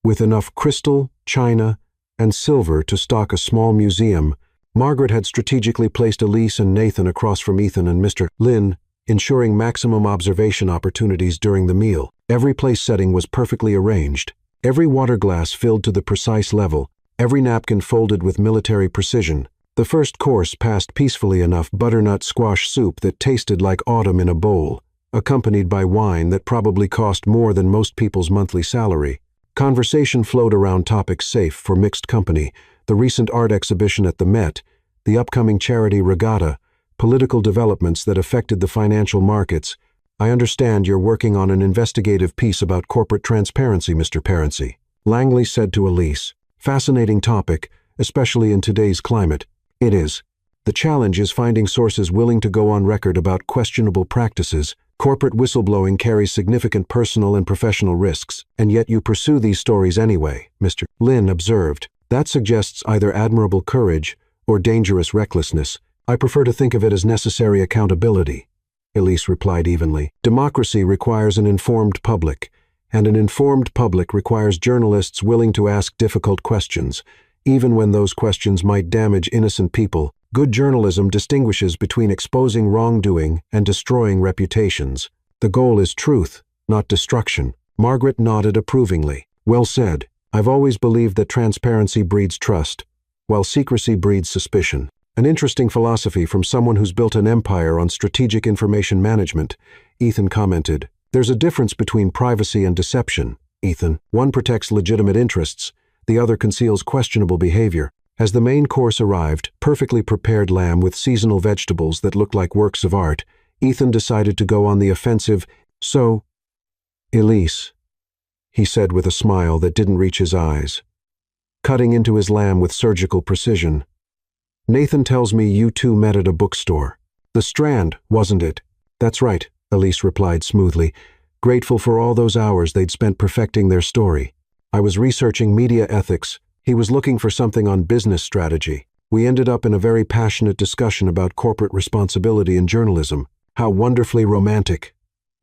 with enough crystal, china, and silver to stock a small museum. Margaret had strategically placed Elise and Nathan across from Ethan and Mr. Lin, ensuring maximum observation opportunities during the meal. Every place setting was perfectly arranged, every water glass filled to the precise level, every napkin folded with military precision. The first course passed peacefully enough: butternut squash soup that tasted like autumn in a bowl, accompanied by wine that probably cost more than most people's monthly salary. Conversation flowed around topics safe for mixed company: the recent art exhibition at the Met, the upcoming charity regatta, political developments that affected the financial markets. I understand you're working on an investigative piece about corporate transparency, Mr. Parency, Langley said to Elise. Fascinating topic, especially in today's climate. It is. The challenge is finding sources willing to go on record about questionable practices, Corporate whistleblowing carries significant personal and professional risks, and yet you pursue these stories anyway, Mr. Lin observed. That suggests either admirable courage or dangerous recklessness. I prefer to think of it as necessary accountability, Elise replied evenly. Democracy requires an informed public, and an informed public requires journalists willing to ask difficult questions, even when those questions might damage innocent people. Good journalism distinguishes between exposing wrongdoing and destroying reputations. The goal is truth, not destruction. Margaret nodded approvingly. Well said. I've always believed that transparency breeds trust, while secrecy breeds suspicion. An interesting philosophy from someone who's built an empire on strategic information management, Ethan commented. There's a difference between privacy and deception, Ethan. One protects legitimate interests, the other conceals questionable behavior. As the main course arrived, perfectly prepared lamb with seasonal vegetables that looked like works of art, Ethan decided to go on the offensive. So, Elise, he said with a smile that didn't reach his eyes, cutting into his lamb with surgical precision. Nathan tells me you two met at a bookstore. The Strand, wasn't it? That's right, Elise replied smoothly, grateful for all those hours they'd spent perfecting their story. I was researching media ethics. He was looking for something on business strategy. We ended up in a very passionate discussion about corporate responsibility in journalism. How wonderfully romantic.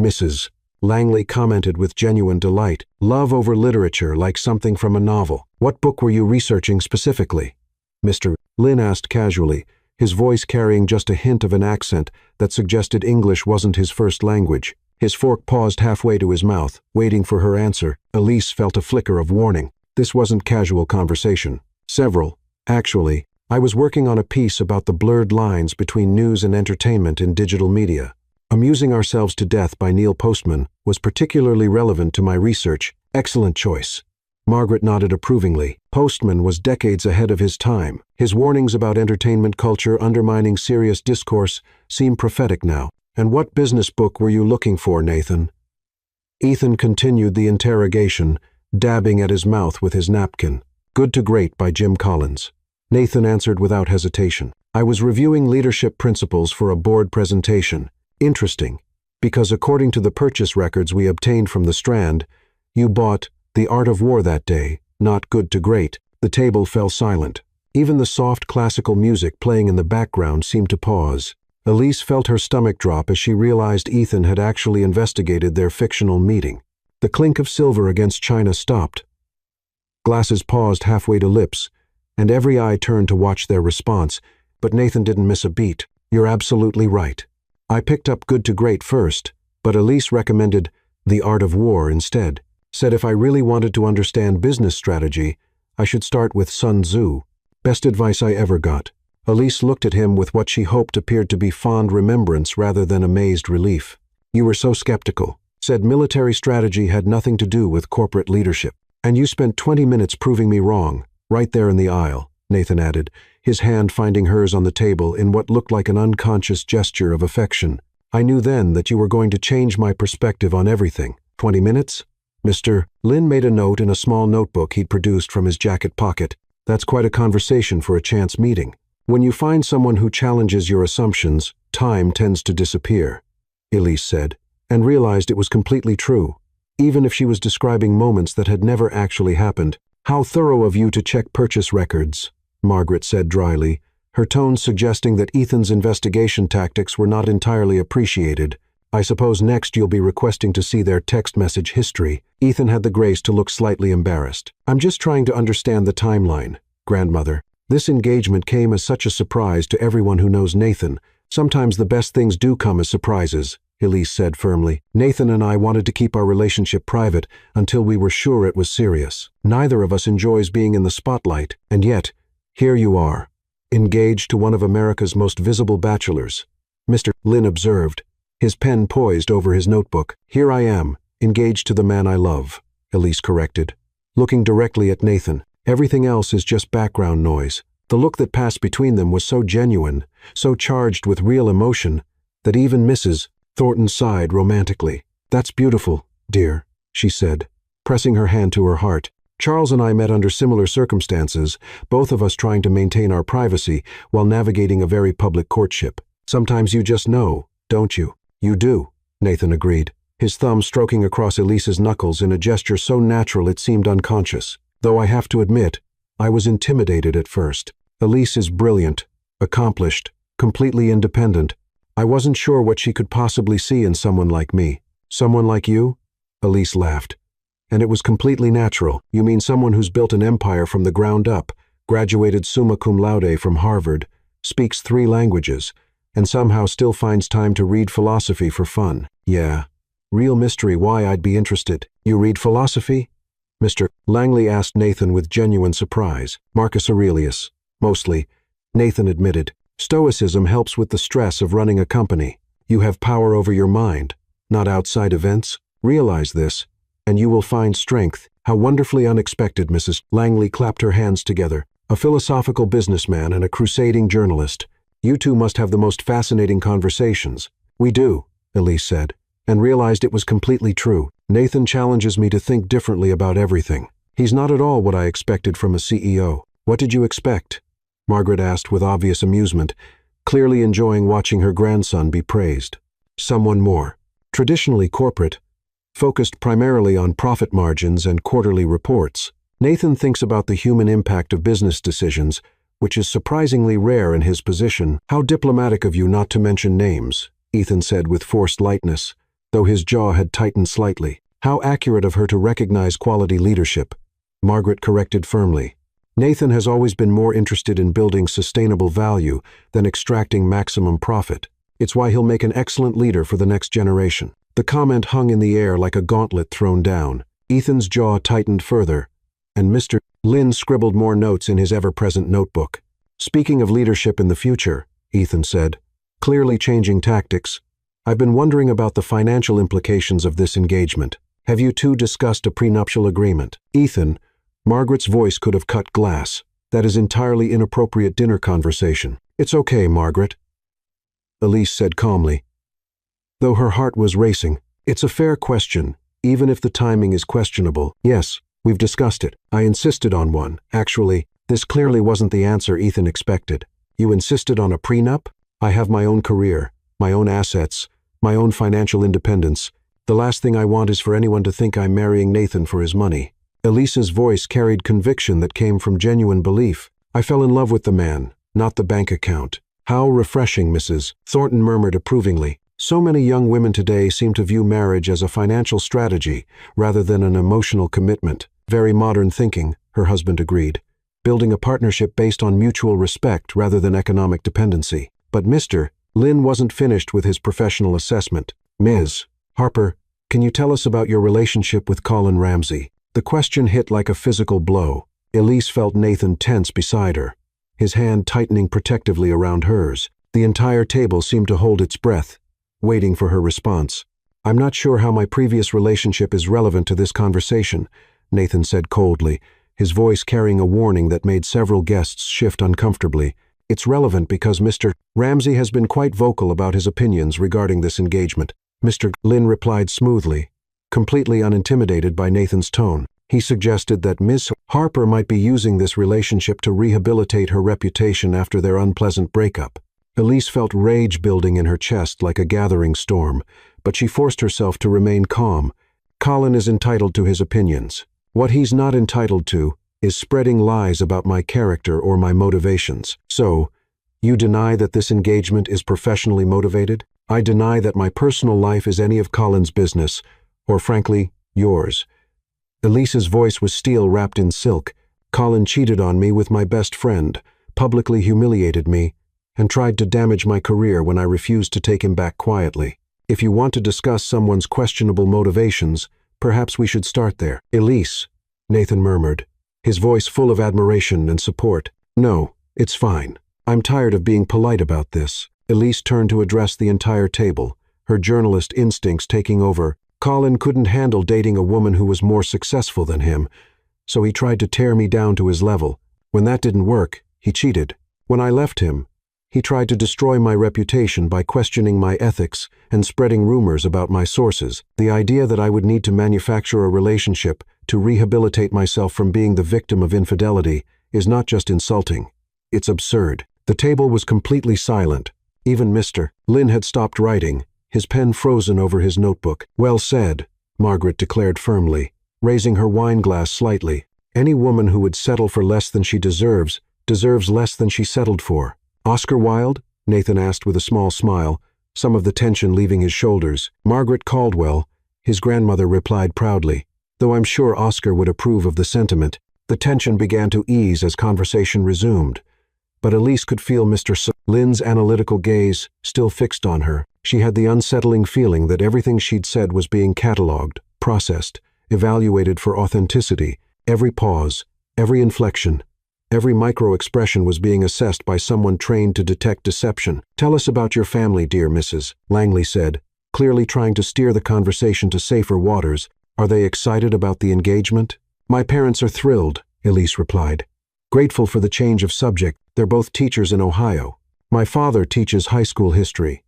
Mrs. Langley commented with genuine delight. Love over literature, like something from a novel. What book were you researching specifically? Mr. Lin asked casually, his voice carrying just a hint of an accent that suggested English wasn't his first language. His fork paused halfway to his mouth, waiting for her answer. Elise felt a flicker of warning. This wasn't casual conversation. Several. Actually, I was working on a piece about the blurred lines between news and entertainment in digital media. Amusing Ourselves to Death by Neil Postman was particularly relevant to my research. Excellent choice. Margaret nodded approvingly. Postman was decades ahead of his time. His warnings about entertainment culture undermining serious discourse seem prophetic now. And what business book were you looking for, Nathan? Ethan continued the interrogation, dabbing at his mouth with his napkin. Good to Great by Jim Collins. Nathan answered without hesitation. I was reviewing leadership principles for a board presentation. Interesting, because according to the purchase records we obtained from the Strand, you bought The Art of War that day, not Good to Great. The table fell silent. Even the soft classical music playing in the background seemed to pause. Elise felt her stomach drop as she realized Ethan had actually investigated their fictional meeting. The clink of silver against china stopped. Glasses paused halfway to lips, and every eye turned to watch their response, but Nathan didn't miss a beat. You're absolutely right. I picked up Good to Great first, but Elise recommended The Art of War instead. Said if I really wanted to understand business strategy, I should start with Sun Tzu. Best advice I ever got. Elise looked at him with what she hoped appeared to be fond remembrance rather than amazed relief. You were so skeptical. Said military strategy had nothing to do with corporate leadership. And you spent 20 minutes proving me wrong, right there in the aisle, Nathan added, his hand finding hers on the table in what looked like an unconscious gesture of affection. I knew then that you were going to change my perspective on everything. 20 minutes? Mr. Lin made a note in a small notebook he'd produced from his jacket pocket. That's quite a conversation for a chance meeting. When you find someone who challenges your assumptions, time tends to disappear, Elise said, and realized it was completely true, even if she was describing moments that had never actually happened. How thorough of you to check purchase records, Margaret said dryly, her tone suggesting that Ethan's investigation tactics were not entirely appreciated. I suppose next you'll be requesting to see their text message history. Ethan had the grace to look slightly embarrassed. I'm just trying to understand the timeline, grandmother. This engagement came as such a surprise to everyone who knows Nathan. Sometimes the best things do come as surprises, Elise said firmly. Nathan and I wanted to keep our relationship private until we were sure it was serious. Neither of us enjoys being in the spotlight, and yet, here you are, engaged to one of America's most visible bachelors. Mr. Lin observed, his pen poised over his notebook. Here I am, engaged to the man I love, Elise corrected, looking directly at Nathan. Everything else is just background noise. The look that passed between them was so genuine, so charged with real emotion, that even Mrs. Thornton sighed romantically. That's beautiful, dear, she said, pressing her hand to her heart. Charles and I met under similar circumstances, both of us trying to maintain our privacy while navigating a very public courtship. Sometimes you just know, don't you? You do. Nathan agreed, his thumb stroking across Elise's knuckles in a gesture so natural it seemed unconscious. Though I have to admit, I was intimidated at first. Elise is brilliant, accomplished, completely independent. I wasn't sure what she could possibly see in someone like me. Someone like you? Elise laughed. And it was completely natural. You mean someone who's built an empire from the ground up, graduated summa cum laude from Harvard, speaks 3 languages, and somehow still finds time to read philosophy for fun. Yeah. Real mystery why I'd be interested. You read philosophy? Mr. Langley asked Nathan with genuine surprise. Marcus Aurelius. Mostly, Nathan admitted. Stoicism helps with the stress of running a company. You have power over your mind, not outside events. Realize this, and you will find strength. How wonderfully unexpected. Mrs. Langley clapped her hands together. A philosophical businessman and a crusading journalist. You two must have the most fascinating conversations. We do, Elise said, and realized it was completely true. Nathan challenges me to think differently about everything. He's not at all what I expected from a CEO. What did you expect? Margaret asked with obvious amusement, clearly enjoying watching her grandson be praised. Someone more. Traditionally corporate, focused primarily on profit margins and quarterly reports. Nathan thinks about the human impact of business decisions, which is surprisingly rare in his position. How diplomatic of you not to mention names, Ethan said with forced lightness, though his jaw had tightened slightly. How accurate of her to recognize quality leadership, Margaret corrected firmly. Nathan has always been more interested in building sustainable value than extracting maximum profit. It's why he'll make an excellent leader for the next generation. The comment hung in the air like a gauntlet thrown down. Ethan's jaw tightened further, and Mr. Lynn scribbled more notes in his ever-present notebook. Speaking of leadership in the future, Ethan said, clearly changing tactics, I've been wondering about the financial implications of this engagement. Have you two discussed a prenuptial agreement? Ethan, Margaret's voice could have cut glass. That is entirely inappropriate dinner conversation. It's okay, Margaret, Elise said calmly, though her heart was racing. It's a fair question, even if the timing is questionable. Yes, we've discussed it. I insisted on one. Actually, this clearly wasn't the answer Ethan expected. You insisted on a prenup? I have my own career, my own assets, my own financial independence. The last thing I want is for anyone to think I'm marrying Nathan for his money. Elise's voice carried conviction that came from genuine belief. I fell in love with the man, not the bank account. How refreshing, Mrs. Thornton murmured approvingly. So many young women today seem to view marriage as a financial strategy rather than an emotional commitment. Very modern thinking, her husband agreed. Building a partnership based on mutual respect rather than economic dependency. But Mr. Lynn wasn't finished with his professional assessment. Ms. Harper, can you tell us about your relationship with Colin Ramsey? The question hit like a physical blow. Elise felt Nathan tense beside her, his hand tightening protectively around hers. The entire table seemed to hold its breath, waiting for her response. I'm not sure how my previous relationship is relevant to this conversation, Nathan said coldly, his voice carrying a warning that made several guests shift uncomfortably. It's relevant because Mr. Ramsey has been quite vocal about his opinions regarding this engagement. Mr. Lynn replied smoothly, completely unintimidated by Nathan's tone. He suggested that Ms. Harper might be using this relationship to rehabilitate her reputation after their unpleasant breakup. Elise felt rage building in her chest like a gathering storm, but she forced herself to remain calm. Colin is entitled to his opinions. What he's not entitled to is spreading lies about my character or my motivations. So, you deny that this engagement is professionally motivated? I deny that my personal life is any of Colin's business, or frankly, yours. Elise's voice was steel wrapped in silk. Colin cheated on me with my best friend, publicly humiliated me, and tried to damage my career when I refused to take him back quietly. If you want to discuss someone's questionable motivations, perhaps we should start there. Elise, Nathan murmured, his voice full of admiration and support. No, it's fine. I'm tired of being polite about this. Elise turned to address the entire table, her journalist instincts taking over. Colin couldn't handle dating a woman who was more successful than him, so he tried to tear me down to his level. When that didn't work, he cheated. When I left him, he tried to destroy my reputation by questioning my ethics and spreading rumors about my sources. The idea that I would need to manufacture a relationship to rehabilitate myself from being the victim of infidelity is not just insulting, it's absurd. The table was completely silent. Even Mr. Lynn had stopped writing, his pen frozen over his notebook. "Well said," Margaret declared firmly, raising her wine glass slightly. "Any woman who would settle for less than she deserves less than she settled for." "Oscar Wilde?" Nathan asked with a small smile, some of the tension leaving his shoulders. "Margaret Caldwell," his grandmother replied proudly, though I'm sure Oscar would approve of the sentiment. The tension began to ease as conversation resumed, but Elise could feel Lynn's analytical gaze still fixed on her. She had the unsettling feeling that everything she'd said was being catalogued, processed, evaluated for authenticity. Every pause, every inflection, every micro-expression was being assessed by someone trained to detect deception. "Tell us about your family, dear Mrs." Langley said, clearly trying to steer the conversation to safer waters. "Are they excited about the engagement?" "My parents are thrilled," Elise replied, grateful for the change of subject. "They're both teachers in Ohio. My father teaches high school history.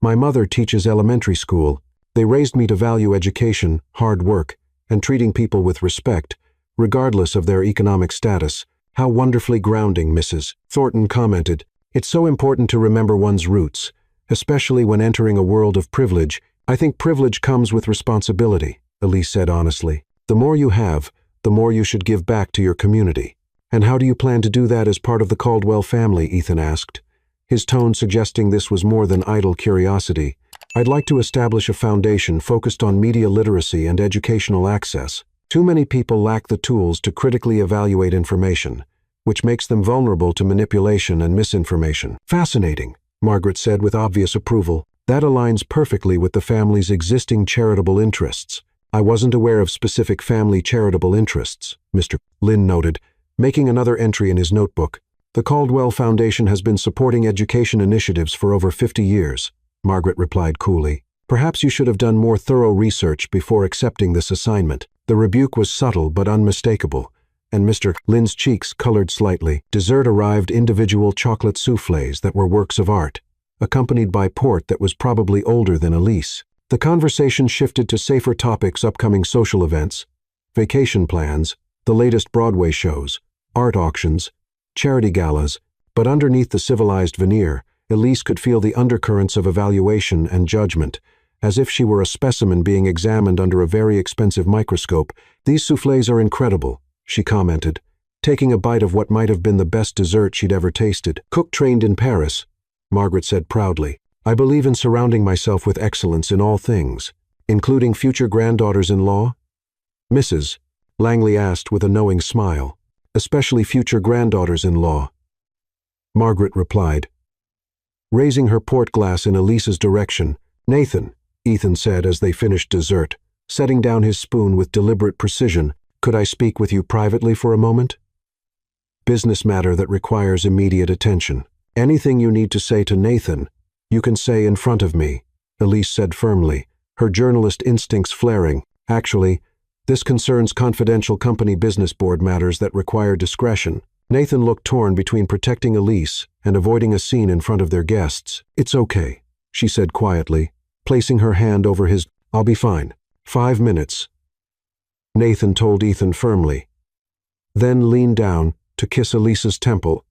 My mother teaches elementary school. They raised me to value education, hard work, and treating people with respect, regardless of their economic status." "How wonderfully grounding," Mrs. Thornton commented. "It's so important to remember one's roots, especially when entering a world of privilege." "I think privilege comes with responsibility," Elise said honestly. "The more you have, the more you should give back to your community." "And how do you plan to do that as part of the Caldwell family?" Ethan asked, his tone suggesting this was more than idle curiosity. "I'd like to establish a foundation focused on media literacy and educational access. Too many people lack the tools to critically evaluate information, which makes them vulnerable to manipulation and misinformation." "Fascinating," Margaret said with obvious approval. "That aligns perfectly with the family's existing charitable interests." "I wasn't aware of specific family charitable interests," Mr. Lynn noted, making another entry in his notebook. "The Caldwell Foundation has been supporting education initiatives for over 50 years, Margaret replied coolly. "Perhaps you should have done more thorough research before accepting this assignment." The rebuke was subtle but unmistakable, and Mr. Lynn's cheeks colored slightly. Dessert arrived, individual chocolate soufflés that were works of art, accompanied by port that was probably older than Elise. The conversation shifted to safer topics: upcoming social events, vacation plans, the latest Broadway shows, art auctions, charity galas, but underneath the civilized veneer, Elise could feel the undercurrents of evaluation and judgment, as if she were a specimen being examined under a very expensive microscope. "These soufflés are incredible," she commented, taking a bite of what might have been the best dessert she'd ever tasted. "Cook trained in Paris," Margaret said proudly. "I believe in surrounding myself with excellence in all things, including future granddaughters-in-law?" "Mrs." Langley asked with a knowing smile. "Especially future granddaughters-in-law," Margaret replied, raising her port glass in Elise's direction. "Nathan," Ethan said as they finished dessert, setting down his spoon with deliberate precision, "could I speak with you privately for a moment? Business matter that requires immediate attention." "Anything you need to say to Nathan, you can say in front of me," Elise said firmly, her journalist instincts flaring. "Actually, this concerns confidential company business board matters that require discretion." Nathan looked torn between protecting Elise and avoiding a scene in front of their guests. "It's okay," she said quietly, placing her hand over his. "I'll be fine. 5 minutes," Nathan told Ethan firmly, then leaned down to kiss Elise's temple,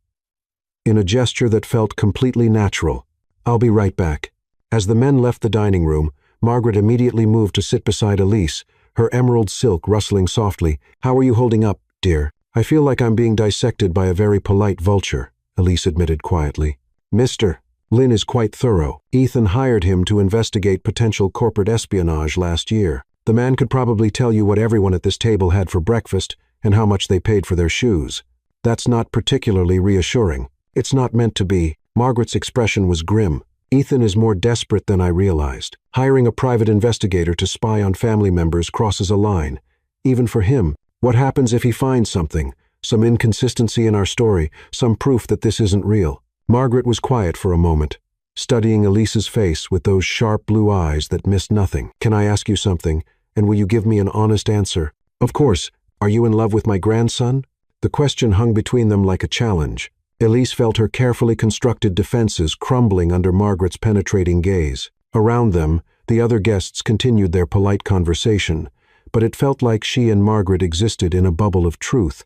in a gesture that felt completely natural. "I'll be right back." As the men left the dining room, Margaret immediately moved to sit beside Elise, her emerald silk rustling softly. "How are you holding up, dear?" "I feel like I'm being dissected by a very polite vulture," Elise admitted quietly. "Mr. Lynn is quite thorough. Ethan hired him to investigate potential corporate espionage last year. The man could probably tell you what everyone at this table had for breakfast and how much they paid for their shoes. That's not particularly reassuring." "It's not meant to be." Margaret's expression was grim. "Ethan is more desperate than I realized. Hiring a private investigator to spy on family members crosses a line, even for him. What happens if he finds something, some inconsistency in our story, some proof that this isn't real?" Margaret was quiet for a moment, studying Elise's face with those sharp blue eyes that missed nothing. "Can I ask you something, and will you give me an honest answer?" "Of course. Are you in love with my grandson?" The question hung between them like a challenge. Elise felt her carefully constructed defenses crumbling under Margaret's penetrating gaze. Around them, the other guests continued their polite conversation, but it felt like she and Margaret existed in a bubble of truth.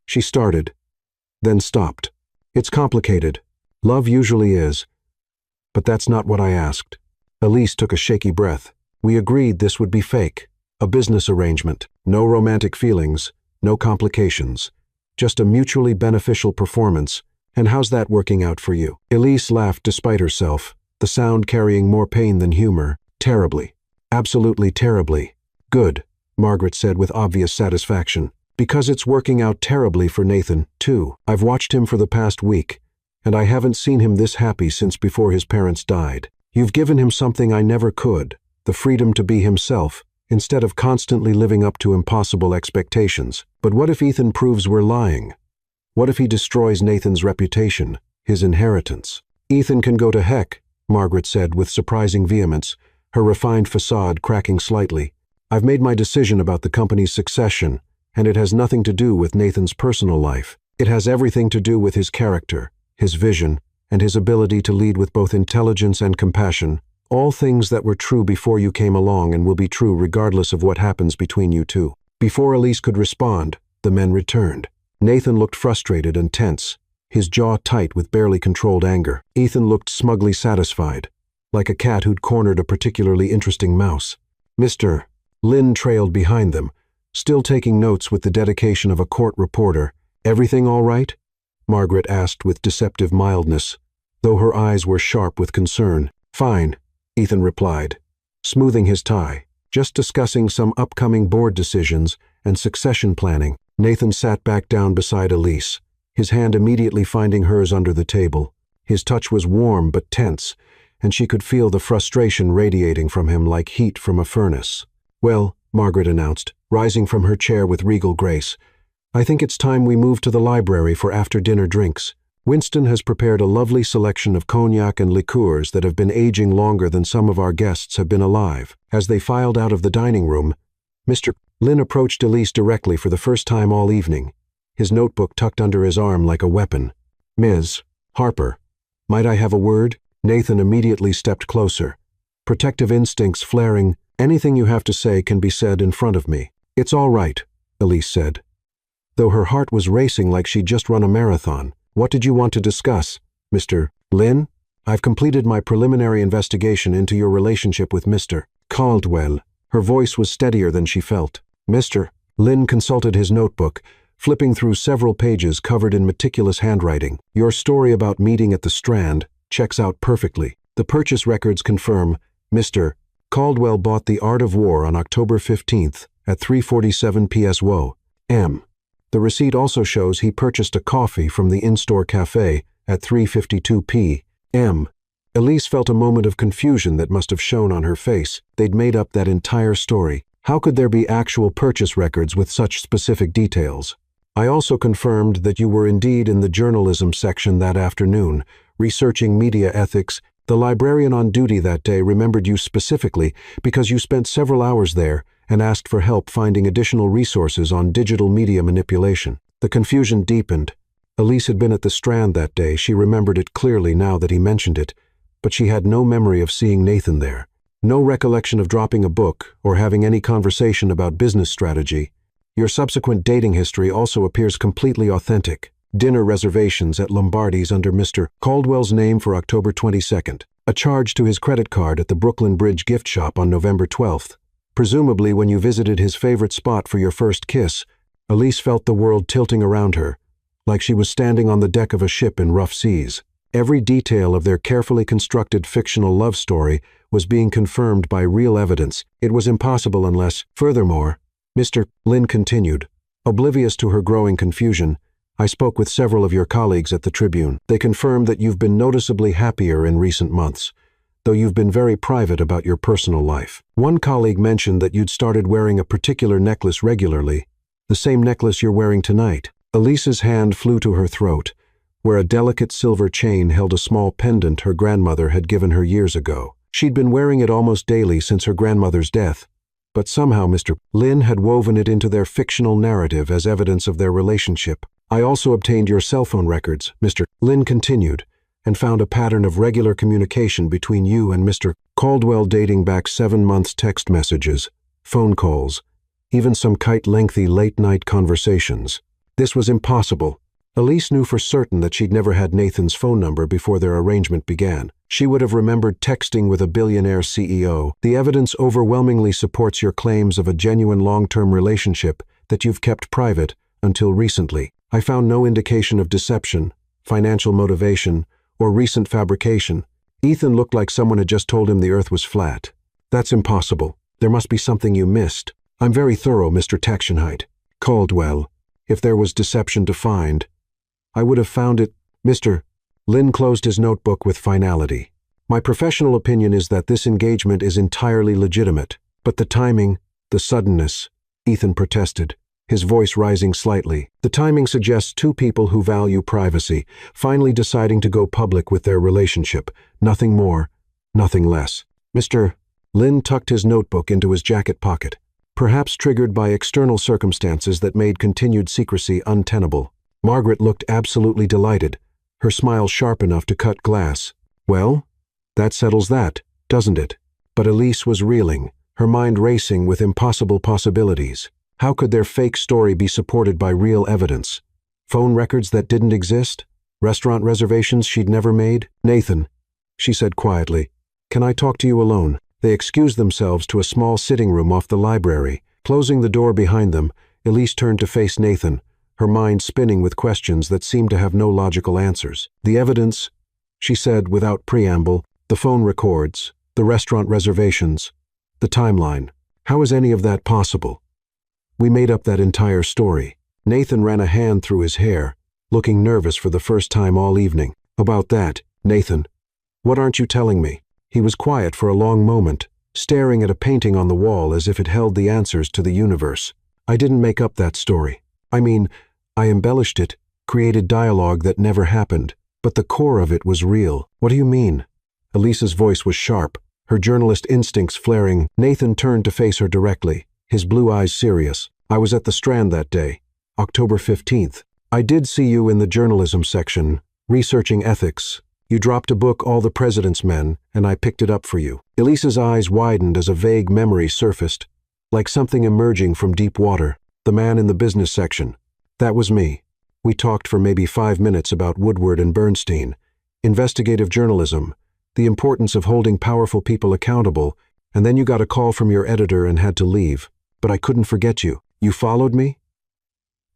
She started, then stopped. "It's complicated. Love usually is. But that's not what I asked." Elise took a shaky breath. We agreed this would be fake. A business arrangement. No romantic feelings. No complications. Just a mutually beneficial performance. And how's that working out for you? Elise laughed despite herself, the sound carrying more pain than humor. Terribly. Absolutely terribly. Good, Margaret said with obvious satisfaction. Because it's working out terribly for Nathan, too. I've watched him for the past week, and I haven't seen him this happy since before his parents died. You've given him something I never could, the freedom to be himself, instead of constantly living up to impossible expectations. But what if Ethan proves we're lying? What if he destroys Nathan's reputation, his inheritance? Ethan can go to heck, Margaret said with surprising vehemence, her refined facade cracking slightly. I've made my decision about the company's succession, and it has nothing to do with Nathan's personal life. It has everything to do with his character, his vision, and his ability to lead with both intelligence and compassion, all things that were true before you came along and will be true regardless of what happens between you two. Before Elise could respond, the men returned. Nathan looked frustrated and tense, his jaw tight with barely controlled anger. Ethan looked smugly satisfied, like a cat who'd cornered a particularly interesting mouse. Mr. Lynn trailed behind them, still taking notes with the dedication of a court reporter. Everything all right? Margaret asked with deceptive mildness, though her eyes were sharp with concern. Fine, Ethan replied, smoothing his tie. Just discussing some upcoming board decisions and succession planning. Nathan sat back down beside Elise, his hand immediately finding hers under the table. His touch was warm but tense, and she could feel the frustration radiating from him like heat from a furnace. Well, Margaret announced, rising from her chair with regal grace, I think it's time we move to the library for after-dinner drinks. Winston has prepared a lovely selection of cognac and liqueurs that have been aging longer than some of our guests have been alive. As they filed out of the dining room, Mr. Lynn approached Elise directly for the first time all evening, his notebook tucked under his arm like a weapon. Ms. Harper, might I have a word? Nathan immediately stepped closer, protective instincts flaring. Anything you have to say can be said in front of me. It's all right, Elise said, though her heart was racing like she'd just run a marathon. What did you want to discuss, Mr. Lynn? I've completed my preliminary investigation into your relationship with Mr. Caldwell. Her voice was steadier than she felt. Mr. Lynn consulted his notebook, flipping through several pages covered in meticulous handwriting. Your story about meeting at the Strand checks out perfectly. The purchase records confirm Mr. Caldwell bought The Art of War on October 15th at 3:47 p.m. The receipt also shows he purchased a coffee from the in-store cafe at 3:52 p.m. Elise felt a moment of confusion that must have shown on her face. They'd made up that entire story. How could there be actual purchase records with such specific details? I also confirmed that you were indeed in the journalism section that afternoon, researching media ethics. The librarian on duty that day remembered you specifically because you spent several hours there and asked for help finding additional resources on digital media manipulation. The confusion deepened. Elise had been at the Strand that day. She remembered it clearly now that he mentioned it, but she had no memory of seeing Nathan there. No recollection of dropping a book or having any conversation about business strategy. Your subsequent dating history also appears completely authentic. Dinner reservations at Lombardi's under Mr. Caldwell's name for October 22nd. A charge to his credit card at the Brooklyn Bridge gift shop on November 12th. Presumably when you visited his favorite spot for your first kiss, Elise felt the world tilting around her, like she was standing on the deck of a ship in rough seas. Every detail of their carefully constructed fictional love story was being confirmed by real evidence. It was impossible unless, furthermore, Mr. Lynn continued, oblivious to her growing confusion, I spoke with several of your colleagues at the Tribune. They confirmed that you've been noticeably happier in recent months, though you've been very private about your personal life. One colleague mentioned that you'd started wearing a particular necklace regularly, the same necklace you're wearing tonight. Elise's hand flew to her throat, where a delicate silver chain held a small pendant her grandmother had given her years ago. She'd been wearing it almost daily since her grandmother's death, but somehow Mr. Lynn had woven it into their fictional narrative as evidence of their relationship. I also obtained your cell phone records, Mr. Lynn continued, and found a pattern of regular communication between you and Mr. Caldwell dating back 7 months. Text messages, phone calls, even some lengthy late-night conversations. This was impossible. Elise knew for certain that she'd never had Nathan's phone number before their arrangement began. She would have remembered texting with a billionaire CEO. The evidence overwhelmingly supports your claims of a genuine long-term relationship that you've kept private until recently. I found no indication of deception, financial motivation, or recent fabrication. Ethan looked like someone had just told him the earth was flat. That's impossible. There must be something you missed. I'm very thorough, Mr. Taxionhite. Caldwell, if there was deception to find, I would have found it. Mr. Lynn closed his notebook with finality. My professional opinion is that this engagement is entirely legitimate, but the timing, the suddenness, Ethan protested, his voice rising slightly. The timing suggests two people who value privacy, finally deciding to go public with their relationship. Nothing more, nothing less. Mr. Lynn tucked his notebook into his jacket pocket, perhaps triggered by external circumstances that made continued secrecy untenable. Margaret looked absolutely delighted, her smile sharp enough to cut glass. Well, that settles that, doesn't it? But Elise was reeling, her mind racing with impossible possibilities. How could their fake story be supported by real evidence? Phone records that didn't exist? Restaurant reservations she'd never made? Nathan, she said quietly, can I talk to you alone? They excused themselves to a small sitting room off the library. Closing the door behind them, Elise turned to face Nathan, her mind spinning with questions that seemed to have no logical answers. The evidence, she said without preamble, the phone records, the restaurant reservations, the timeline. How is any of that possible? We made up that entire story. Nathan ran a hand through his hair, looking nervous for the first time all evening. About that, Nathan. What aren't you telling me? He was quiet for a long moment, staring at a painting on the wall as if it held the answers to the universe. I didn't make up that story. I mean, I embellished it, created dialogue that never happened, but the core of it was real. What do you mean? Elise's voice was sharp, her journalist instincts flaring. Nathan turned to face her directly, his blue eyes serious. I was at the Strand that day, October 15th. I did see you in the journalism section, researching ethics. You dropped a book, All the President's Men, and I picked it up for you. Elise's eyes widened as a vague memory surfaced, like something emerging from deep water. The man in the business section. That was me. We talked for maybe 5 minutes about Woodward and Bernstein, investigative journalism, the importance of holding powerful people accountable, and then you got a call from your editor and had to leave. But I couldn't forget you. You followed me?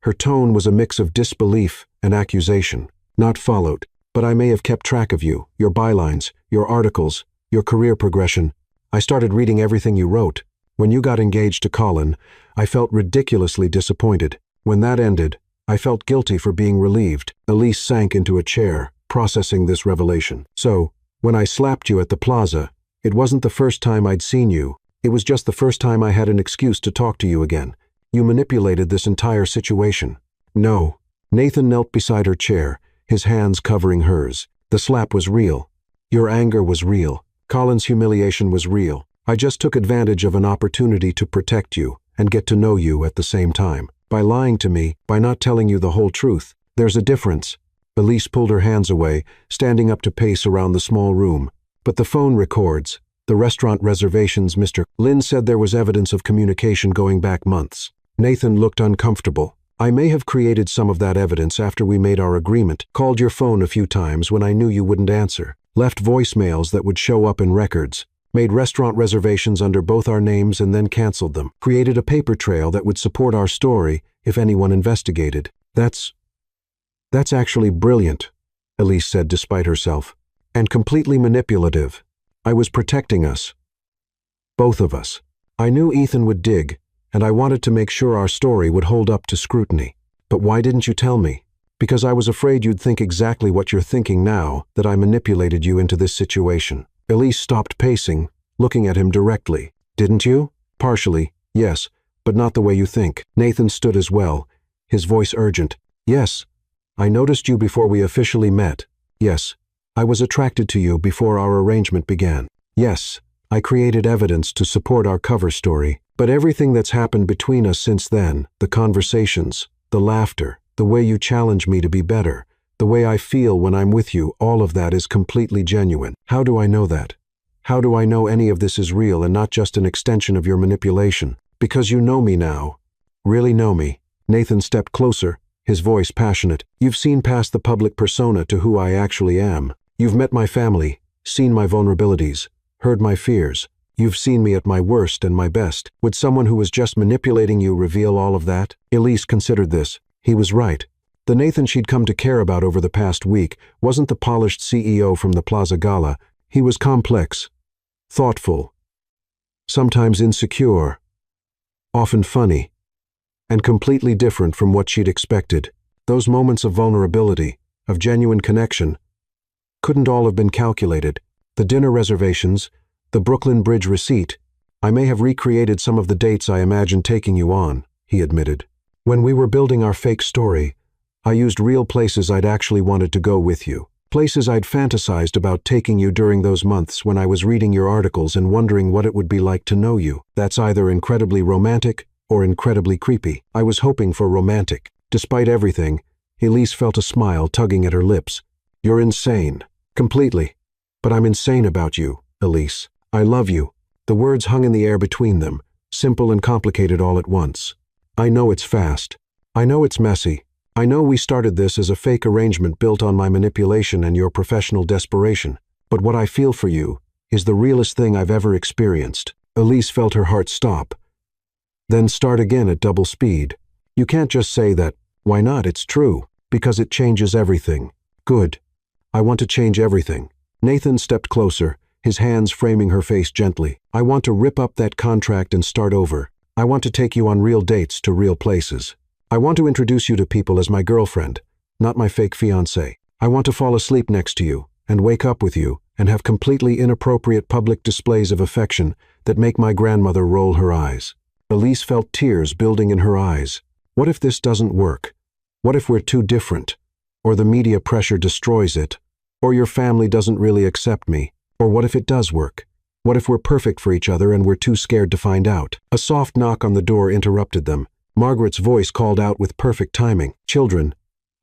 Her tone was a mix of disbelief and accusation. Not followed, but I may have kept track of you, your bylines, your articles, your career progression. I started reading everything you wrote. When you got engaged to Colin, I felt ridiculously disappointed. When that ended, I felt guilty for being relieved. Elise sank into a chair, processing this revelation. So, when I slapped you at the plaza, it wasn't the first time I'd seen you. It was just the first time I had an excuse to talk to you again. You manipulated this entire situation. No. Nathan knelt beside her chair, his hands covering hers. The slap was real. Your anger was real. Colin's humiliation was real. I just took advantage of an opportunity to protect you and get to know you at the same time. By lying to me, by not telling you the whole truth, there's a difference. Elise pulled her hands away, standing up to pace around the small room. But the phone records, the restaurant reservations, Mr. Lynn said there was evidence of communication going back months. Nathan looked uncomfortable. I may have created some of that evidence after we made our agreement, called your phone a few times when I knew you wouldn't answer, left voicemails that would show up in records, made restaurant reservations under both our names and then canceled them, created a paper trail that would support our story if anyone investigated. That's actually brilliant, Elise said despite herself, and completely manipulative. I was protecting us. Both of us. I knew Ethan would dig, and I wanted to make sure our story would hold up to scrutiny. But why didn't you tell me? Because I was afraid you'd think exactly what you're thinking now, that I manipulated you into this situation. Elise stopped pacing, looking at him directly. Didn't you? Partially, yes, but not the way you think. Nathan stood as well, his voice urgent. Yes, I noticed you before we officially met. Yes, I was attracted to you before our arrangement began. Yes, I created evidence to support our cover story. But everything that's happened between us since then, the conversations, the laughter, the way you challenge me to be better, the way I feel when I'm with you, all of that is completely genuine. How do I know that? How do I know any of this is real and not just an extension of your manipulation? Because you know me now. Really know me. Nathan stepped closer, his voice passionate. You've seen past the public persona to who I actually am. You've met my family, seen my vulnerabilities, heard my fears. You've seen me at my worst and my best. Would someone who was just manipulating you reveal all of that? Elise considered this. He was right. The Nathan she'd come to care about over the past week wasn't the polished CEO from the Plaza Gala. He was complex, thoughtful, sometimes insecure, often funny, and completely different from what she'd expected. Those moments of vulnerability, of genuine connection, couldn't all have been calculated. The dinner reservations, the Brooklyn Bridge receipt. I may have recreated some of the dates I imagined taking you on, he admitted. When we were building our fake story, I used real places I'd actually wanted to go with you. Places I'd fantasized about taking you during those months when I was reading your articles and wondering what it would be like to know you. That's either incredibly romantic or incredibly creepy. I was hoping for romantic. Despite everything, Elise felt a smile tugging at her lips. You're insane. Completely. But I'm insane about you, Elise. I love you. The words hung in the air between them, simple and complicated all at once. I know it's fast. I know it's messy. I know we started this as a fake arrangement built on my manipulation and your professional desperation. But what I feel for you is the realest thing I've ever experienced. Elise felt her heart stop, then start again at double speed. You can't just say that. Why not? It's true. Because it changes everything. Good. I want to change everything. Nathan stepped closer, his hands framing her face gently. I want to rip up that contract and start over. I want to take you on real dates to real places. I want to introduce you to people as my girlfriend, not my fake fiancé. I want to fall asleep next to you and wake up with you and have completely inappropriate public displays of affection that make my grandmother roll her eyes. Elise felt tears building in her eyes. What if this doesn't work? What if we're too different? Or the media pressure destroys it? Or your family doesn't really accept me? Or what if it does work? What if we're perfect for each other and we're too scared to find out? A soft knock on the door interrupted them. Margaret's voice called out with perfect timing. Children,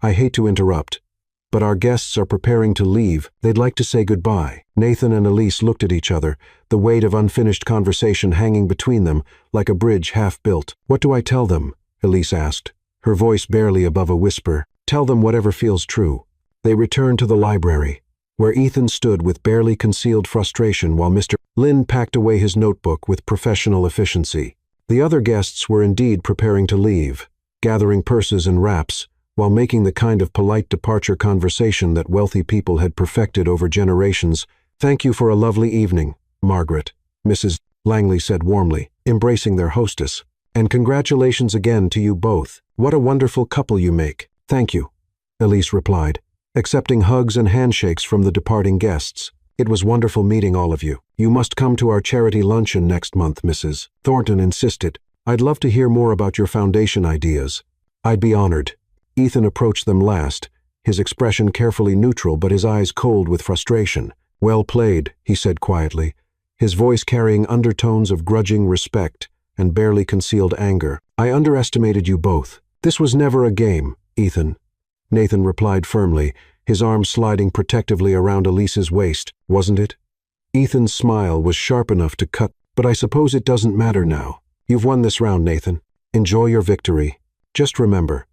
I hate to interrupt, but our guests are preparing to leave. They'd like to say goodbye. Nathan and Elise looked at each other, the weight of unfinished conversation hanging between them like a bridge half built. What do I tell them? Elise asked, her voice barely above a whisper. Tell them whatever feels true. They returned to the library, where Ethan stood with barely concealed frustration while Mr. Lin packed away his notebook with professional efficiency. The other guests were indeed preparing to leave, gathering purses and wraps, while making the kind of polite departure conversation that wealthy people had perfected over generations. Thank you for a lovely evening, Margaret, Mrs. Langley said warmly, embracing their hostess. And congratulations again to you both. What a wonderful couple you make. Thank you, Elise replied, accepting hugs and handshakes from the departing guests. It was wonderful meeting all of you. You must come to our charity luncheon next month, Mrs. Thornton insisted. I'd love to hear more about your foundation ideas. I'd be honored. Ethan approached them last, his expression carefully neutral but his eyes cold with frustration. Well played, he said quietly, his voice carrying undertones of grudging respect and barely concealed anger. I underestimated you both. This was never a game, Ethan. Nathan replied firmly, his arm sliding protectively around Elise's waist. Wasn't it? Ethan's smile was sharp enough to cut. But I suppose it doesn't matter now. You've won this round, Nathan. Enjoy your victory. Just remember,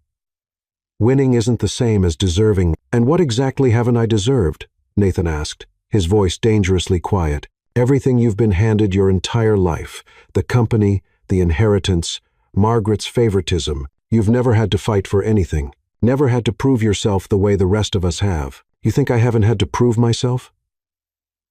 winning isn't the same as deserving. And what exactly haven't I deserved? Nathan asked, his voice dangerously quiet. Everything you've been handed your entire life. The company, the inheritance, Margaret's favoritism. You've never had to fight for anything. Never had to prove yourself the way the rest of us have. You think I haven't had to prove myself?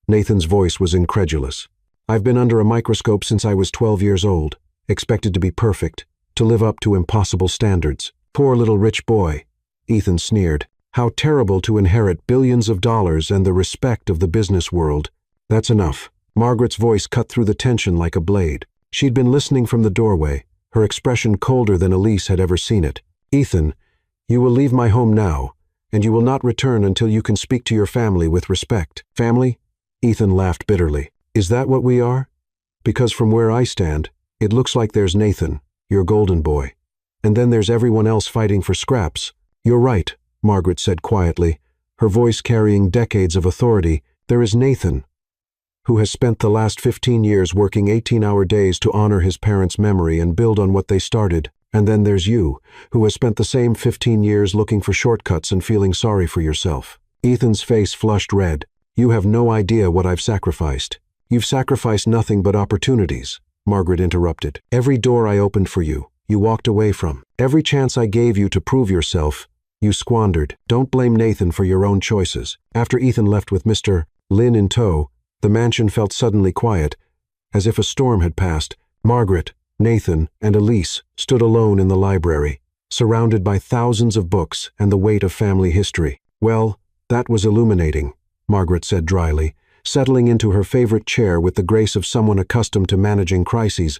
Nathan's voice was incredulous. I've been under a microscope since I was 12 years old, expected to be perfect, to live up to impossible standards. Poor little rich boy, Ethan sneered. How terrible to inherit billions of dollars and the respect of the business world. That's enough. Margaret's voice cut through the tension like a blade. She'd been listening from the doorway, her expression colder than Elise had ever seen it. Ethan, you will leave my home now, and you will not return until you can speak to your family with respect. Family? Ethan laughed bitterly. Is that what we are? Because from where I stand, it looks like there's Nathan, your golden boy. And then there's everyone else fighting for scraps. You're right, Margaret said quietly, her voice carrying decades of authority. There is Nathan, who has spent the last 15 years working 18-hour days to honor his parents' memory and build on what they started. And then there's you, who has spent the same 15 years looking for shortcuts and feeling sorry for yourself. Ethan's face flushed red. You have no idea what I've sacrificed. You've sacrificed nothing but opportunities, Margaret interrupted. Every door I opened for you, you walked away from. Every chance I gave you to prove yourself, you squandered. Don't blame Nathan for your own choices. After Ethan left with Mr. Lin in tow, the mansion felt suddenly quiet, as if a storm had passed. Margaret, Nathan, and Elise stood alone in the library, surrounded by thousands of books and the weight of family history. Well, that was illuminating, Margaret said dryly, settling into her favorite chair with the grace of someone accustomed to managing crises.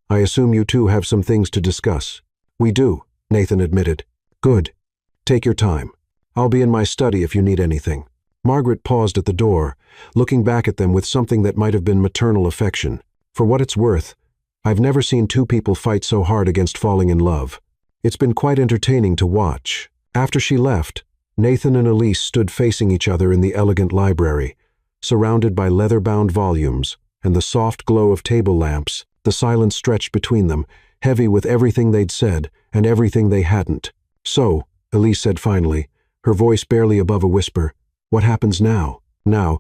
I assume you two have some things to discuss. We do, Nathan admitted. Good. Take your time. I'll be in my study if you need anything. Margaret paused at the door, looking back at them with something that might have been maternal affection. For what it's worth, I've never seen two people fight so hard against falling in love. It's been quite entertaining to watch. After she left, Nathan and Elise stood facing each other in the elegant library, surrounded by leather-bound volumes and the soft glow of table lamps. The silence stretched between them, heavy with everything they'd said and everything they hadn't. So, Elise said finally, her voice barely above a whisper, what happens now? Now,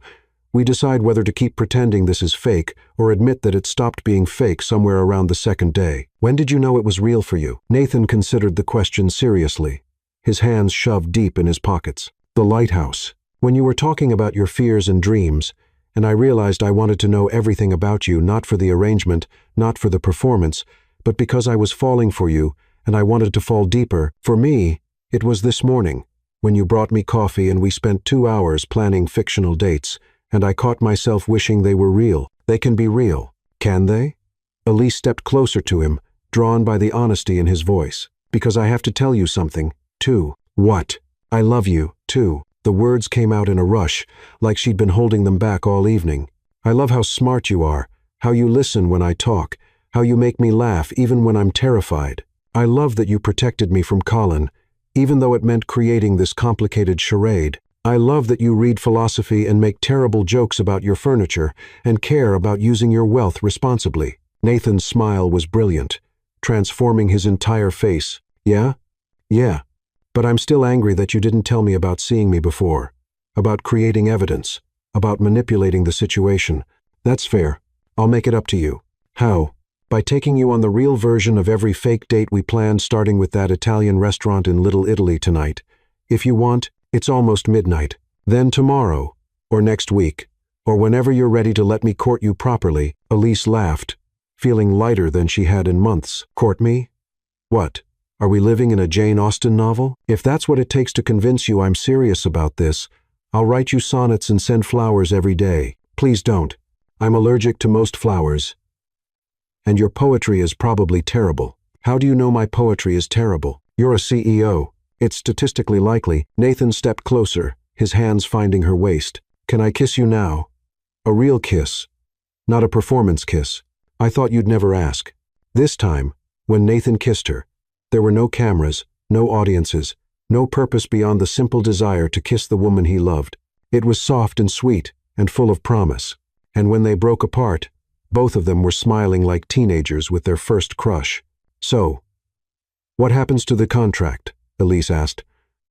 we decide whether to keep pretending this is fake or admit that it stopped being fake somewhere around the second day. When did you know it was real for you? Nathan considered the question seriously, his hands shoved deep in his pockets. The lighthouse. When you were talking about your fears and dreams, and I realized I wanted to know everything about you, not for the arrangement, not for the performance, but because I was falling for you, and I wanted to fall deeper. For me, it was this morning, when you brought me coffee and we spent 2 hours planning fictional dates, and I caught myself wishing they were real. They can be real. Can they? Elise stepped closer to him, drawn by the honesty in his voice. Because I have to tell you something, too. What? I love you, too. The words came out in a rush, like she'd been holding them back all evening. I love how smart you are, how you listen when I talk, how you make me laugh even when I'm terrified. I love that you protected me from Colin, even though it meant creating this complicated charade. I love that you read philosophy and make terrible jokes about your furniture and care about using your wealth responsibly. Nathan's smile was brilliant, transforming his entire face. Yeah? Yeah. But I'm still angry that you didn't tell me about seeing me before, about creating evidence, about manipulating the situation. That's fair. I'll make it up to you. How? By taking you on the real version of every fake date we planned, starting with that Italian restaurant in Little Italy tonight. If you want, it's almost midnight. Then tomorrow, or next week, or whenever you're ready to let me court you properly. Elise laughed, feeling lighter than she had in months. Court me? What? Are we living in a Jane Austen novel? If that's what it takes to convince you I'm serious about this, I'll write you sonnets and send flowers every day. Please don't. I'm allergic to most flowers. And your poetry is probably terrible. How do you know my poetry is terrible? You're a CEO. It's statistically likely. Nathan stepped closer, his hands finding her waist. Can I kiss you now? A real kiss, not a performance kiss. I thought you'd never ask. This time, when Nathan kissed her, there were no cameras, no audiences, no purpose beyond the simple desire to kiss the woman he loved. It was soft and sweet and full of promise. And when they broke apart, both of them were smiling like teenagers with their first crush. So, what happens to the contract? Elise asked,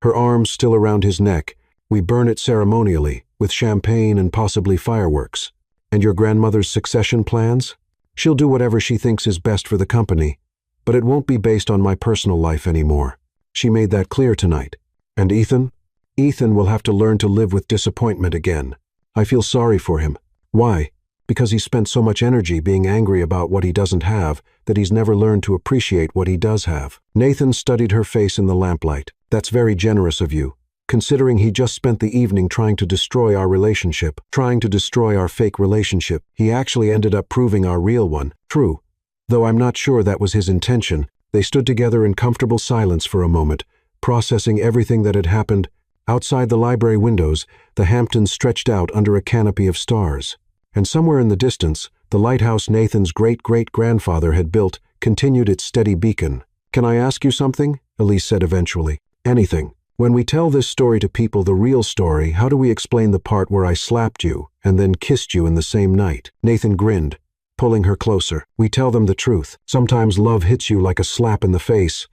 her arms still around his neck. We burn it ceremonially, with champagne and possibly fireworks. And your grandmother's succession plans? She'll do whatever she thinks is best for the company, but it won't be based on my personal life anymore. She made that clear tonight. And Ethan? Ethan will have to learn to live with disappointment again. I feel sorry for him. Why? Because he spent so much energy being angry about what he doesn't have that he's never learned to appreciate what he does have. Nathan studied her face in the lamplight. That's very generous of you, considering he just spent the evening trying to destroy our relationship, trying to destroy our fake relationship. He actually ended up proving our real one. True. Though I'm not sure that was his intention. They stood together in comfortable silence for a moment, processing everything that had happened. Outside the library windows, the Hamptons stretched out under a canopy of stars. And somewhere in the distance, the lighthouse Nathan's great-great-grandfather had built continued its steady beacon. Can I ask you something? Elise said eventually. Anything. When we tell this story to people, the real story, how do we explain the part where I slapped you and then kissed you in the same night? Nathan grinned, pulling her closer. We tell them the truth. Sometimes love hits you like a slap in the face,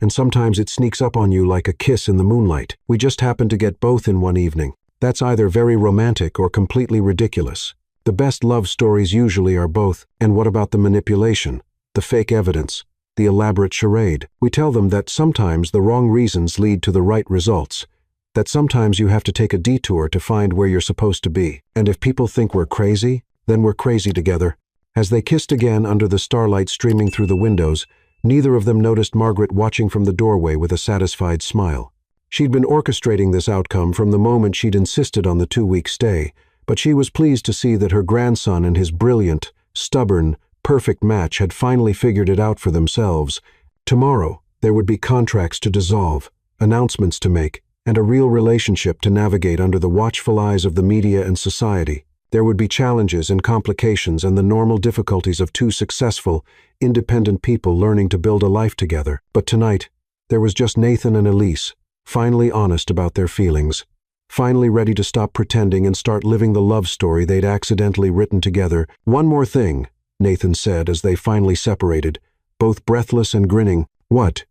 and sometimes it sneaks up on you like a kiss in the moonlight. We just happened to get both in one evening. That's either very romantic or completely ridiculous. The best love stories usually are both. And what about the manipulation, the fake evidence, the elaborate charade? We tell them that sometimes the wrong reasons lead to the right results, that sometimes you have to take a detour to find where you're supposed to be. And if people think we're crazy, then we're crazy together. As they kissed again under the starlight streaming through the windows, neither of them noticed Margaret watching from the doorway with a satisfied smile. She'd been orchestrating this outcome from the moment she'd insisted on the 2-week stay, but she was pleased to see that her grandson and his brilliant, stubborn, perfect match had finally figured it out for themselves. Tomorrow, there would be contracts to dissolve, announcements to make, and a real relationship to navigate under the watchful eyes of the media and society. There would be challenges and complications and the normal difficulties of two successful, independent people learning to build a life together. But tonight, there was just Nathan and Elise, finally honest about their feelings, finally ready to stop pretending and start living the love story they'd accidentally written together. "One more thing," Nathan said as they finally separated, both breathless and grinning. "What?"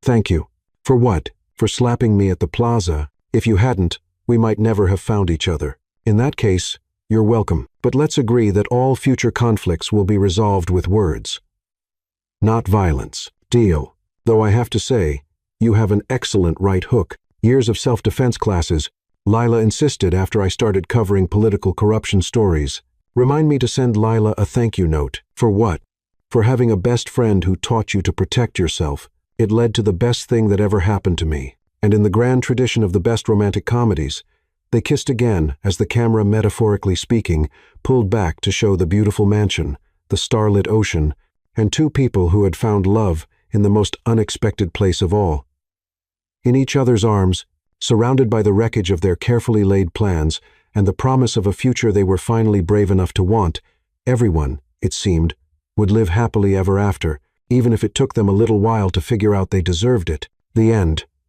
"Thank you." "For what?" "For slapping me at the plaza. If you hadn't, we might never have found each other." "In that case, you're welcome. But let's agree that all future conflicts will be resolved with words, not violence. Deal. Though I have to say, you have an excellent right hook. Years of self-defense classes, Lila insisted after I started covering political corruption stories. Remind me to send Lila a thank you note." "For what?" "For having a best friend who taught you to protect yourself. It led to the best thing that ever happened to me." And in the grand tradition of the best romantic comedies, they kissed again as the camera, metaphorically speaking, pulled back to show the beautiful mansion, the starlit ocean, and two people who had found love in the most unexpected place of all. In each other's arms, surrounded by the wreckage of their carefully laid plans and the promise of a future they were finally brave enough to want, everyone, it seemed, would live happily ever after, even if it took them a little while to figure out they deserved it. The end.